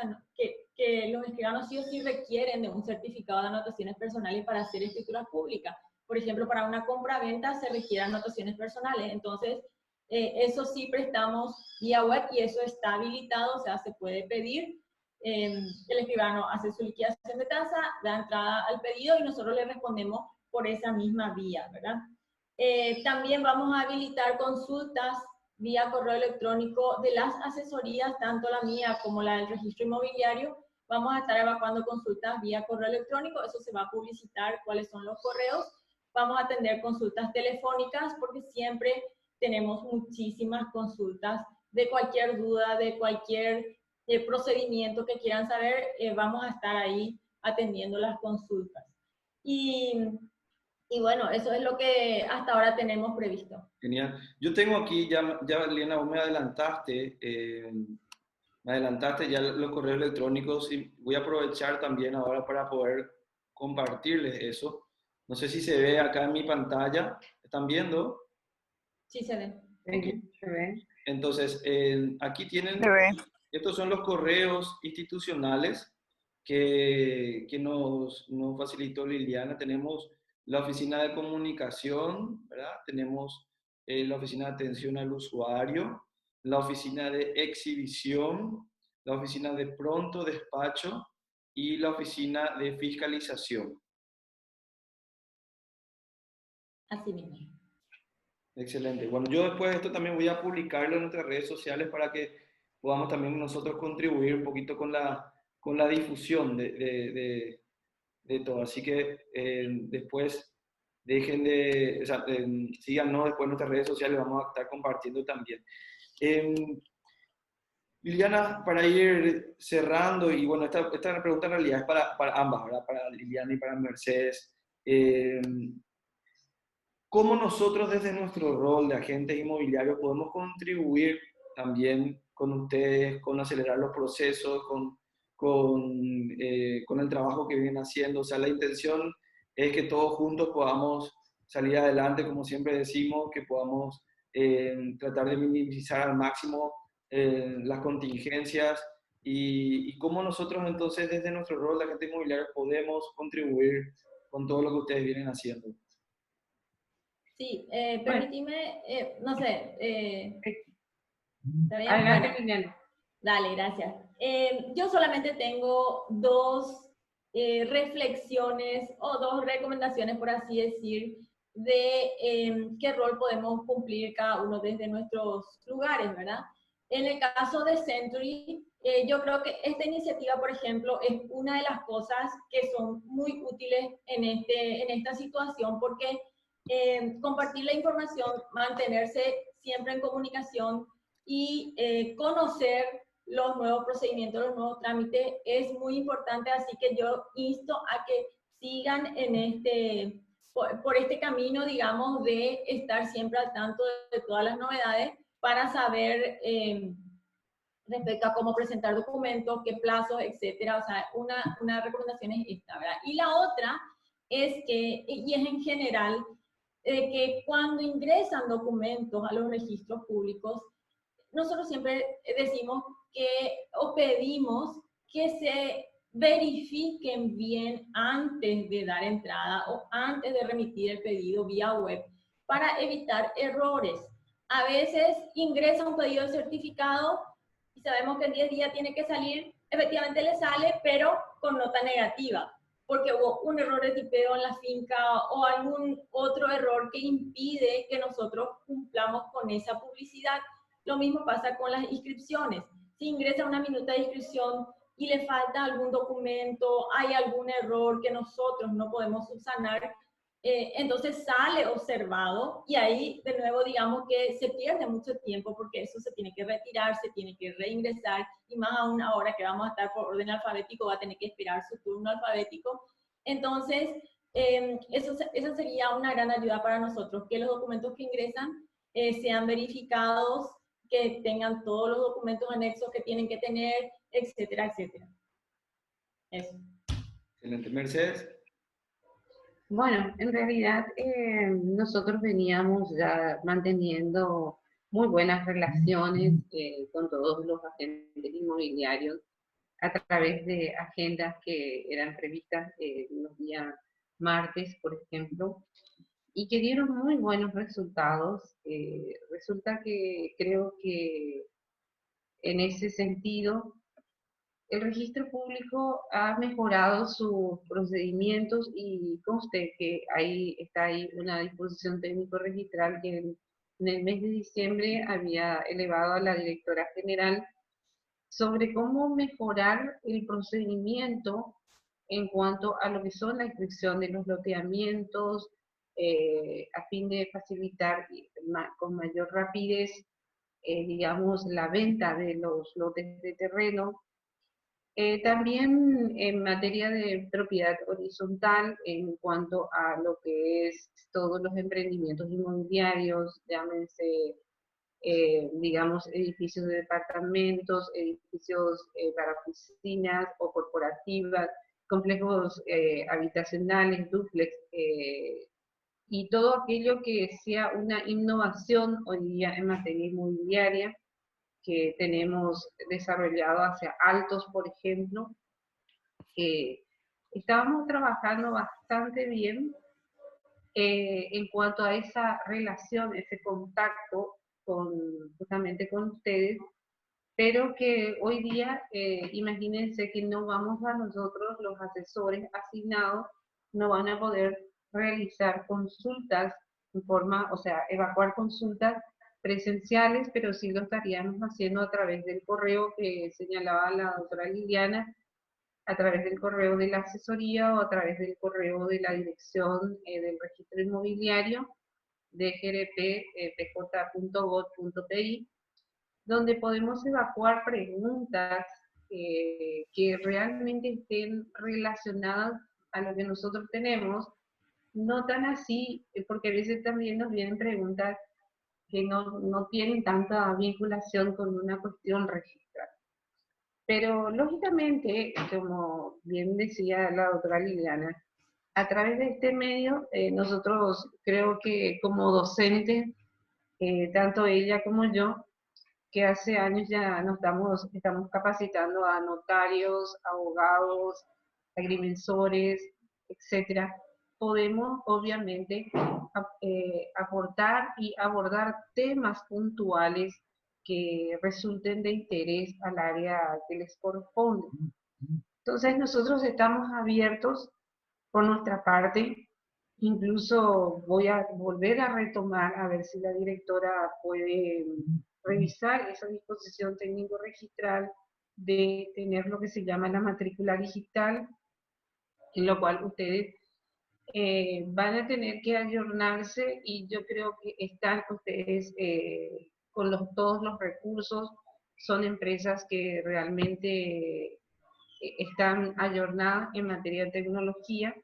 Speaker 3: que los escribanos sí o sí requieren de un certificado de anotaciones personales para hacer escritura pública. Por ejemplo, para una compra-venta se requieren anotaciones personales. Entonces, eso sí prestamos vía web y eso está habilitado, o sea, se puede pedir. El escribano hace su liquidación de tasa, da entrada al pedido y nosotros le respondemos por esa misma vía, ¿verdad? También vamos a habilitar consultas vía correo electrónico de las asesorías, tanto la mía como la del registro inmobiliario. Vamos a estar evacuando consultas vía correo electrónico, eso se va a publicitar cuáles son los correos. Vamos a atender consultas telefónicas porque siempre tenemos muchísimas consultas de cualquier duda, de cualquier procedimiento que quieran saber, vamos a estar ahí atendiendo las consultas. Y bueno, eso es lo que hasta ahora tenemos previsto.
Speaker 1: Genial. Yo tengo aquí, ya Liliana, vos me adelantaste ya los correos electrónicos, y voy a aprovechar también ahora para poder compartirles eso. No sé si se ve acá en mi pantalla. ¿Están viendo?
Speaker 3: Sí, se ve.
Speaker 1: Okay.
Speaker 2: Se ve.
Speaker 1: Entonces, aquí tienen, estos son los correos institucionales que nos facilitó Liliana. Tenemos la oficina de comunicación, ¿verdad? Tenemos la oficina de atención al usuario, la oficina de exhibición, la oficina de pronto despacho y la oficina de fiscalización.
Speaker 3: Así mismo.
Speaker 1: Excelente. Bueno, yo después de esto también voy a publicarlo en nuestras redes sociales para que podamos también nosotros contribuir un poquito con la difusión de todo. Así que después dejen de, o sea, síganos después en nuestras redes sociales, vamos a estar compartiendo también. Liliana, para ir cerrando, y bueno, esta pregunta en realidad es para ambas, ¿verdad? Para Liliana y para Mercedes. ¿Cómo nosotros desde nuestro rol de agentes inmobiliarios podemos contribuir también con ustedes, con acelerar los procesos, con el trabajo que vienen haciendo? O sea, la intención es que todos juntos podamos salir adelante, como siempre decimos, que podamos tratar de minimizar al máximo las contingencias y cómo nosotros entonces desde nuestro rol de agentes inmobiliarios podemos contribuir con todo lo que ustedes vienen haciendo.
Speaker 3: Sí,
Speaker 2: Bueno,
Speaker 3: permíteme, no sé, ¿está bien?
Speaker 2: adelante,
Speaker 3: Bueno,
Speaker 2: Liliana.
Speaker 3: dale, gracias. Yo solamente tengo dos reflexiones o dos recomendaciones, por así decir, de qué rol podemos cumplir cada uno desde nuestros lugares, ¿verdad? En el caso de Century, yo creo que esta iniciativa, por ejemplo, es una de las cosas que son muy útiles en esta situación porque compartir la información, mantenerse siempre en comunicación y conocer los nuevos procedimientos, los nuevos trámites es muy importante, así que yo insto a que sigan en por este camino, digamos, de estar siempre al tanto de todas las novedades para saber respecto a cómo presentar documentos, qué plazos, etcétera. O sea, una recomendación es esta, ¿verdad? Y la otra es que, y es en general, que cuando ingresan documentos a los registros públicos, nosotros siempre decimos que o pedimos que se verifiquen bien antes de dar entrada o antes de remitir el pedido vía web para evitar errores. A veces ingresa un pedido de certificado y sabemos que en 10 días tiene que salir, efectivamente le sale, pero con nota negativa, porque hubo un error de tipeo en la finca o algún otro error que impide que nosotros cumplamos con esa publicidad. Lo mismo pasa con las inscripciones. Si ingresa una minuta de inscripción y le falta algún documento, hay algún error que nosotros no podemos subsanar, entonces sale observado y ahí de nuevo digamos que se pierde mucho tiempo porque eso se tiene que retirar, se tiene que reingresar y más aún ahora que vamos a estar por orden alfabético va a tener que esperar su turno alfabético. Entonces, eso sería una gran ayuda para nosotros, que los documentos que ingresan sean verificados, que tengan todos los documentos anexos que tienen que tener, etcétera, etcétera. Eso.
Speaker 1: Excelente. Mercedes.
Speaker 2: Bueno, en realidad nosotros veníamos ya manteniendo muy buenas relaciones con todos los agentes inmobiliarios a través de agendas que eran previstas los días martes, por ejemplo, y que dieron muy buenos resultados. Resulta que creo que en ese sentido el registro público ha mejorado sus procedimientos y conste que ahí está ahí una disposición técnico registral que en el mes de diciembre había elevado a la directora general sobre cómo mejorar el procedimiento en cuanto a lo que son la inscripción de los loteamientos, a fin de facilitar con mayor rapidez, digamos, la venta de los lotes de terreno. También en materia de propiedad horizontal, en cuanto a lo que es todos los emprendimientos inmobiliarios, llámense, digamos, edificios de departamentos, edificios para oficinas o corporativas, complejos habitacionales, dúplex, y todo aquello que sea una innovación hoy día en materia inmobiliaria que tenemos desarrollado hacia Altos, por ejemplo, estábamos trabajando bastante bien en cuanto a esa relación, ese contacto justamente con ustedes, pero que hoy día, imagínense que no vamos a nosotros, los asesores asignados, no van a poder realizar consultas en forma, o sea, evacuar consultas presenciales, pero sí lo estaríamos haciendo a través del correo que señalaba la doctora Liliana, a través del correo de la asesoría o a través del correo de la dirección del registro inmobiliario de grp.pj.gov.pi, donde podemos evacuar preguntas que realmente estén relacionadas a lo que nosotros tenemos, no tan así, porque a veces también nos vienen preguntas que no tienen tanta vinculación con una cuestión registral. Pero lógicamente, como bien decía la doctora Liliana, a través de este medio, nosotros creo que como docentes, tanto ella como yo, que hace años ya estamos capacitando a notarios, abogados, agrimensores, etcétera, podemos obviamente aportar y abordar temas puntuales que resulten de interés al área que les corresponde. Entonces nosotros estamos abiertos por nuestra parte. Incluso voy a volver a retomar a ver si la directora puede revisar esa disposición técnico registral de tener lo que se llama la matrícula digital, en lo cual ustedes van a tener que ayornarse, y yo creo que están ustedes con todos los recursos. Son empresas que realmente están ayornadas en materia de tecnología.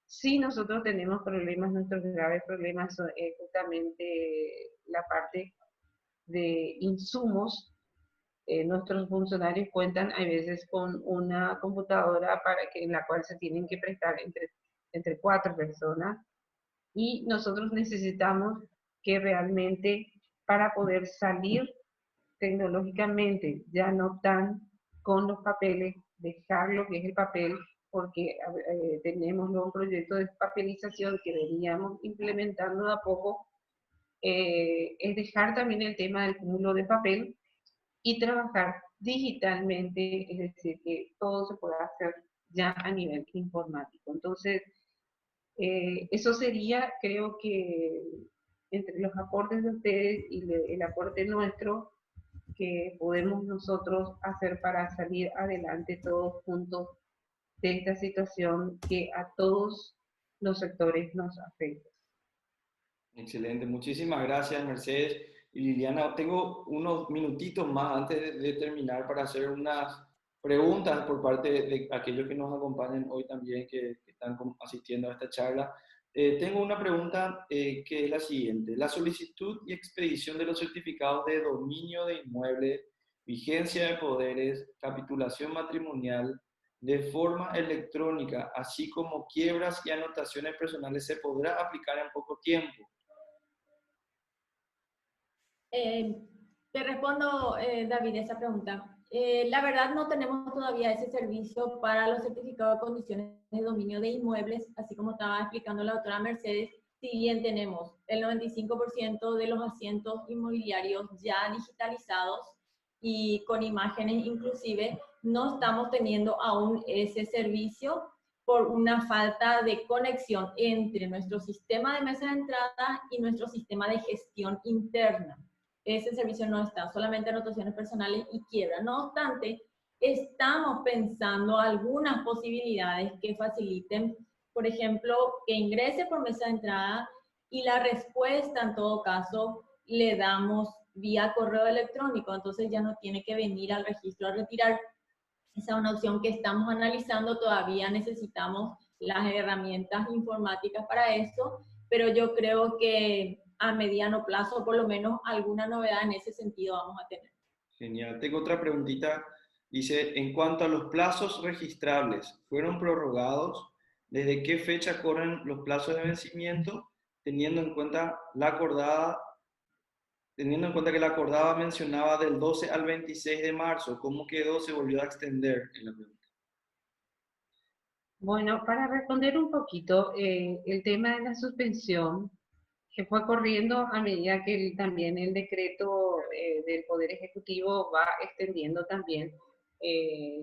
Speaker 2: Sí, nosotros tenemos problemas, nuestros graves problemas son justamente la parte de insumos. Nuestros funcionarios cuentan a veces con una computadora en la cual se tienen que prestar entre 4 personas, y nosotros necesitamos que realmente, para poder salir tecnológicamente, ya no tan con los papeles, dejar lo que es el papel, porque tenemos un proyecto de papelización que veníamos implementando de a poco, es dejar también el tema del cúmulo de papel y trabajar digitalmente, es decir, que todo se pueda hacer ya a nivel informático. Entonces, eso sería, creo que, entre los aportes de ustedes y el aporte nuestro, que podemos nosotros hacer para salir adelante todos juntos de esta situación que a todos los sectores nos afecta.
Speaker 1: Excelente, muchísimas gracias, Mercedes y Liliana. Tengo unos minutitos más antes de terminar para hacer unas preguntas por parte de aquellos que nos acompañan hoy también, que están asistiendo a esta charla. Tengo una pregunta que es la siguiente. La solicitud y expedición de los certificados de dominio de inmuebles, vigencia de poderes, capitulación matrimonial, de forma electrónica, así como quiebras y anotaciones personales, ¿se podrá aplicar en poco tiempo?
Speaker 3: Te respondo, David, esa pregunta. La verdad no tenemos todavía ese servicio para los certificados de condiciones de dominio de inmuebles, así como estaba explicando la doctora Mercedes. Si bien tenemos el 95% de los asientos inmobiliarios ya digitalizados y con imágenes inclusive, no estamos teniendo aún ese servicio por una falta de conexión entre nuestro sistema de mesa de entrada y nuestro sistema de gestión interna. Ese servicio no está, solamente anotaciones personales y quiebra. No obstante, estamos pensando algunas posibilidades que faciliten, por ejemplo, que ingrese por mesa de entrada y la respuesta, en todo caso, le damos vía correo electrónico, entonces ya no tiene que venir al registro a retirar. Esa es una opción que estamos analizando, todavía necesitamos las herramientas informáticas para eso, pero yo creo que a mediano plazo, por lo menos, alguna novedad en ese sentido vamos a tener.
Speaker 1: Genial. Tengo otra preguntita. Dice, en cuanto a los plazos registrables, ¿fueron prorrogados? ¿Desde qué fecha corren los plazos de vencimiento? Teniendo en cuenta que la acordada mencionaba del 12 al 26 de marzo, ¿cómo quedó? ¿Se volvió a extender en la pregunta?
Speaker 2: Bueno, para responder un poquito, el tema de la suspensión, que fue corriendo a medida que también el decreto del Poder Ejecutivo va extendiendo también,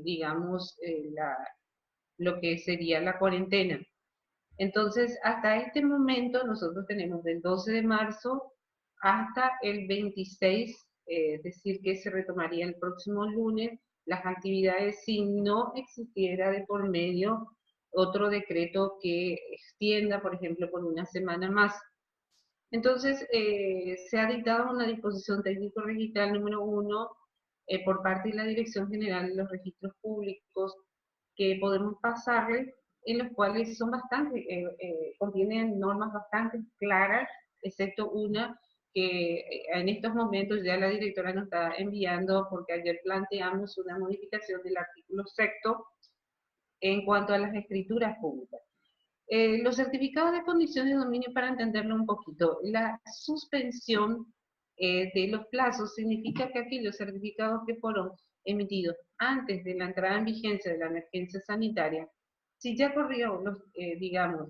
Speaker 2: digamos, lo que sería la cuarentena. Entonces, hasta este momento nosotros tenemos del 12 de marzo hasta el 26, es decir, que se retomaría el próximo lunes las actividades si no existiera de por medio otro decreto que extienda, por ejemplo, por una semana más. Entonces, se ha dictado una disposición técnico-registral número 1 por parte de la Dirección General de los Registros Públicos que podemos pasarle, en los cuales son bastante, contienen normas bastante claras, excepto una que en estos momentos ya la directora nos está enviando, porque ayer planteamos una modificación del artículo 6º en cuanto a las escrituras públicas. Los certificados de condiciones de dominio, para entenderlo un poquito, la suspensión de los plazos significa que aquellos certificados que fueron emitidos antes de la entrada en vigencia de la emergencia sanitaria, si ya corrió los, digamos,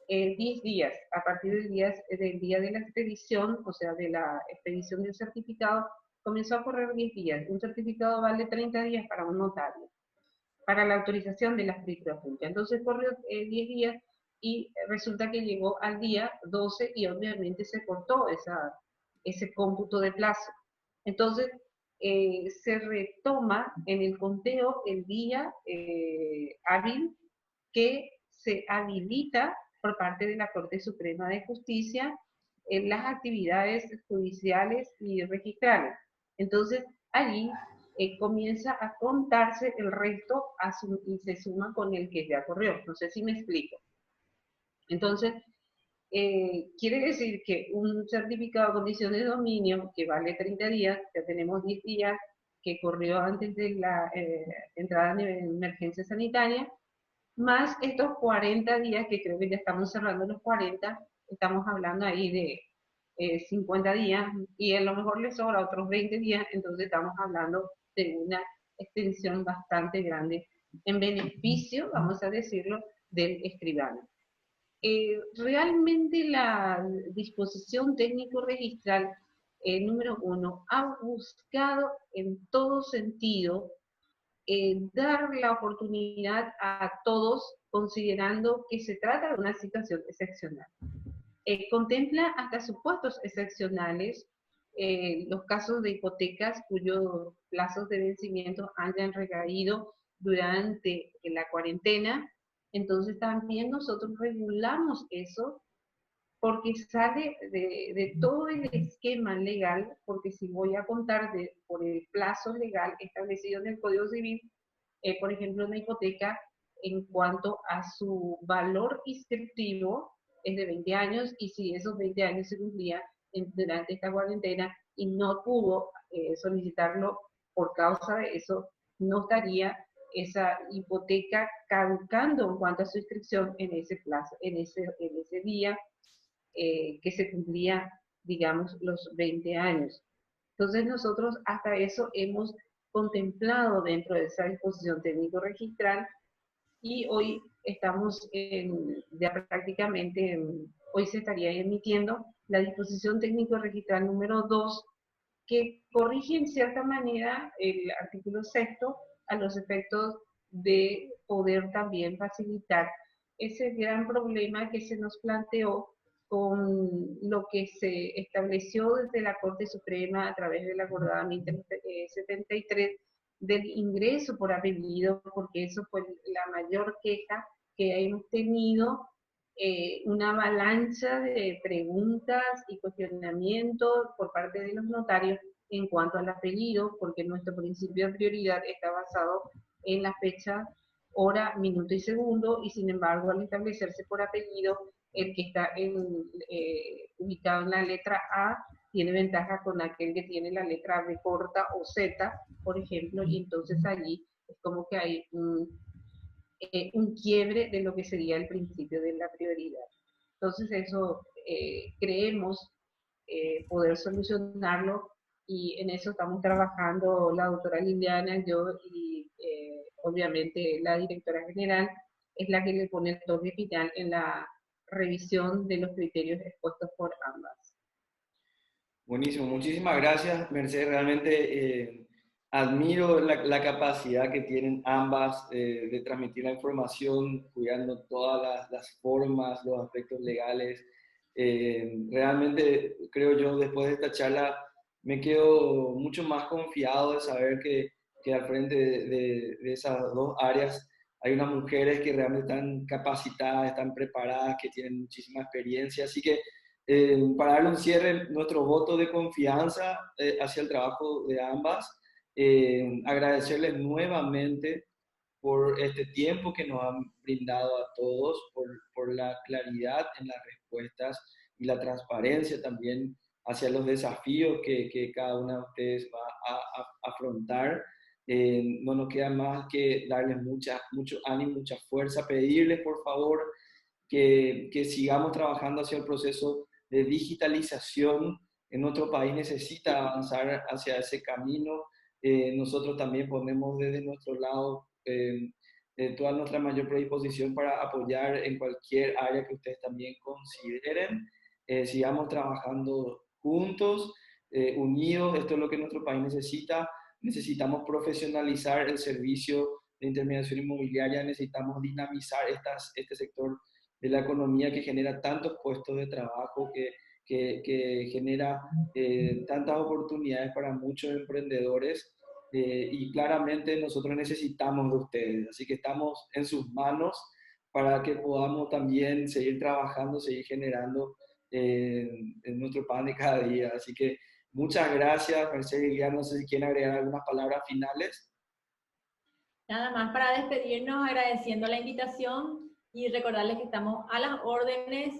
Speaker 2: 10 días a partir del día de la expedición, o sea, de la expedición del certificado, comenzó a correr 10 días. Un certificado vale 30 días para un notario, para la autorización de la escritura pública. Entonces corrió 10 días y resulta que llegó al día 12 y obviamente se cortó ese cómputo de plazo. Entonces, se retoma en el conteo el día hábil que se habilita por parte de la Corte Suprema de Justicia en las actividades judiciales y registrales. Entonces, allí comienza a contarse el resto y se suma con el que ya corrió. No sé si me explico. Entonces, quiere decir que un certificado de condiciones de dominio que vale 30 días, ya tenemos 10 días que corrió antes de la entrada en emergencia sanitaria, más estos 40 días, que creo que ya estamos cerrando los 40, estamos hablando ahí de 50 días, y a lo mejor le sobra otros 20 días, entonces estamos hablando de una extensión bastante grande en beneficio, vamos a decirlo, del escribano. Realmente la disposición técnico-registral número 1 ha buscado en todo sentido dar la oportunidad a todos, considerando que se trata de una situación excepcional. Contempla hasta supuestos excepcionales, los casos de hipotecas cuyos plazos de vencimiento hayan recaído durante la cuarentena. Entonces también nosotros regulamos eso porque sale de todo el esquema legal, porque si voy a contar por el plazo legal establecido en el Código Civil, por ejemplo, una hipoteca en cuanto a su valor inscriptivo es de 20 años, y si esos 20 años se cumplían durante esta cuarentena y no pudo solicitarlo por causa de eso, no estaría esa hipoteca caducando en cuanto a su inscripción en ese plazo, en ese día que se cumplía, digamos, los 20 años. Entonces nosotros hasta eso hemos contemplado dentro de esa disposición técnico-registral, y hoy estamos ya prácticamente, hoy se estaría emitiendo la disposición técnico-registral número 2, que corrige en cierta manera el artículo 6º a los efectos de poder también facilitar ese gran problema que se nos planteó con lo que se estableció desde la Corte Suprema a través del acordadamente 73 del ingreso por apellido, porque eso fue la mayor queja que hemos tenido, una avalancha de preguntas y cuestionamientos por parte de los notarios en cuanto al apellido, porque nuestro principio de prioridad está basado en la fecha, hora, minuto y segundo, y sin embargo al establecerse por apellido, el que está ubicado en la letra A tiene ventaja con aquel que tiene la letra B corta o Z, por ejemplo, y entonces allí es como que hay un quiebre de lo que sería el principio de la prioridad. Entonces eso creemos poder solucionarlo, y en eso estamos trabajando la doctora Liliana, yo y obviamente la directora general, es la que le pone el toque final en la revisión de los criterios expuestos por ambas.
Speaker 1: Buenísimo, muchísimas gracias, Mercedes. Realmente admiro la capacidad que tienen ambas de transmitir la información, cuidando todas las formas, los aspectos legales. Realmente creo yo, después de esta charla, me quedo mucho más confiado de saber que al frente de esas dos áreas hay unas mujeres que realmente están capacitadas, están preparadas, que tienen muchísima experiencia. Así que para darle un cierre, nuestro voto de confianza hacia el trabajo de ambas, agradecerles nuevamente por este tiempo que nos han brindado a todos, por la claridad en las respuestas y la transparencia también hacia los desafíos que cada una de ustedes va a afrontar. No nos queda más que darles mucho ánimo, mucha fuerza, pedirles por favor que sigamos trabajando hacia el proceso de digitalización. En nuestro país necesita avanzar hacia ese camino. Nosotros también ponemos desde nuestro lado toda nuestra mayor predisposición para apoyar en cualquier área que ustedes también consideren. Sigamos trabajando juntos, unidos. Esto es lo que nuestro país necesita. Necesitamos profesionalizar el servicio de intermediación inmobiliaria, necesitamos dinamizar este sector de la economía que genera tantos puestos de trabajo, que genera tantas oportunidades para muchos emprendedores, y claramente nosotros necesitamos de ustedes, así que estamos en sus manos para que podamos también seguir trabajando, seguir generando en nuestro pan de cada día. Así que muchas gracias, Mercedes y Liliana. No sé si quieren agregar algunas palabras finales.
Speaker 3: Nada más para despedirnos, agradeciendo la invitación y recordarles que estamos a las órdenes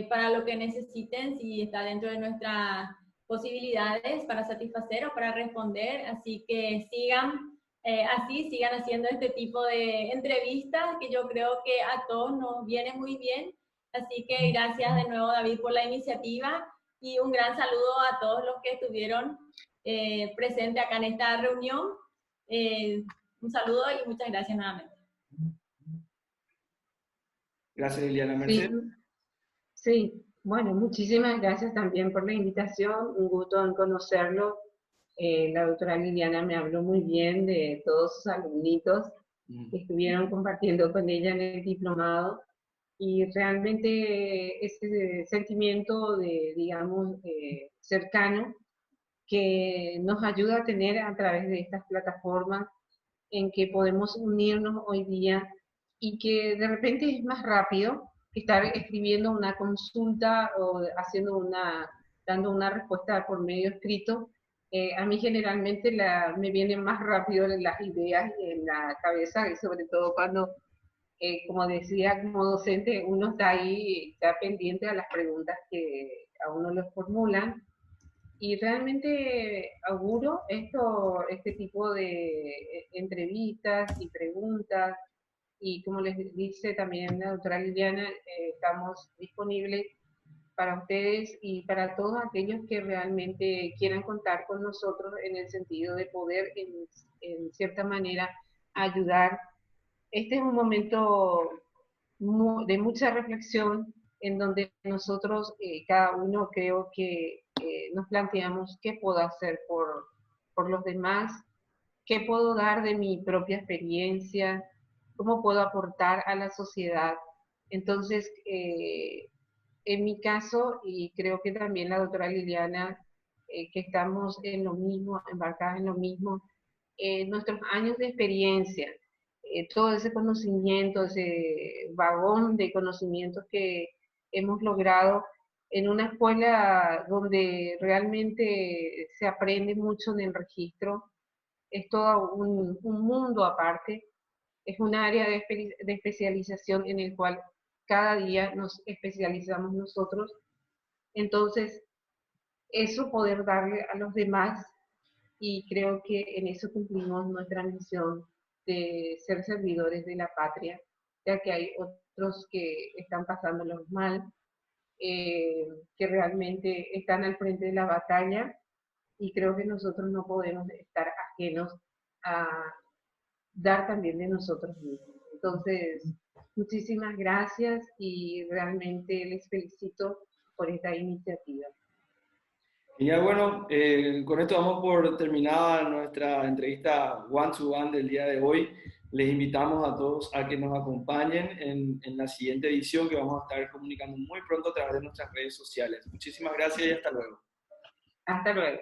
Speaker 3: para lo que necesiten, si está dentro de nuestras posibilidades para satisfacer o para responder. Así que sigan sigan haciendo este tipo de entrevistas que yo creo que a todos nos viene muy bien. Así que gracias de nuevo, David, por la iniciativa y un gran saludo a todos los que estuvieron presentes acá en esta reunión. Un saludo y muchas gracias nuevamente.
Speaker 1: Gracias, Liliana.
Speaker 2: Sí,
Speaker 1: Mercedes.
Speaker 2: sí. Bueno, muchísimas gracias también por la invitación. Un gusto en conocerlo. La doctora Liliana me habló muy bien de todos sus alumnitos que estuvieron compartiendo con ella en el diplomado. Y realmente ese sentimiento de, digamos, cercano que nos ayuda a tener a través de estas plataformas en que podemos unirnos hoy día y que de repente es más rápido que estar escribiendo una consulta o dando una respuesta por medio escrito. A mí generalmente me vienen más rápido las ideas en la cabeza, y sobre todo cuando, como decía, como docente, uno está ahí, está pendiente a las preguntas que a uno le formulan. Y realmente auguro este tipo de entrevistas y preguntas, y como les dice también la doctora Liliana, estamos disponibles para ustedes y para todos aquellos que realmente quieran contar con nosotros en el sentido de poder, en cierta manera, ayudar. Este es un momento de mucha reflexión en donde nosotros, cada uno, creo que nos planteamos qué puedo hacer por los demás, qué puedo dar de mi propia experiencia, cómo puedo aportar a la sociedad. Entonces, en mi caso, y creo que también la doctora Liliana, que estamos en lo mismo, embarcadas en lo mismo, nuestros años de experiencia, todo ese conocimiento, ese vagón de conocimientos que hemos logrado en una escuela donde realmente se aprende mucho en el registro, es todo un mundo aparte, es un área de especialización en el cual cada día nos especializamos nosotros. Entonces, eso poder darle a los demás, y creo que en eso cumplimos nuestra misión de ser servidores de la patria, ya que hay otros que están pasándolo mal, que realmente están al frente de la batalla, y creo que nosotros no podemos estar ajenos a dar también de nosotros mismos. Entonces, Muchísimas gracias y realmente les felicito por esta iniciativa.
Speaker 1: Genial, bueno, con esto damos por terminada nuestra entrevista one to one del día de hoy. Les invitamos a todos a que nos acompañen en la siguiente edición que vamos a estar comunicando muy pronto a través de nuestras redes sociales. Muchísimas gracias y hasta luego.
Speaker 2: Hasta luego.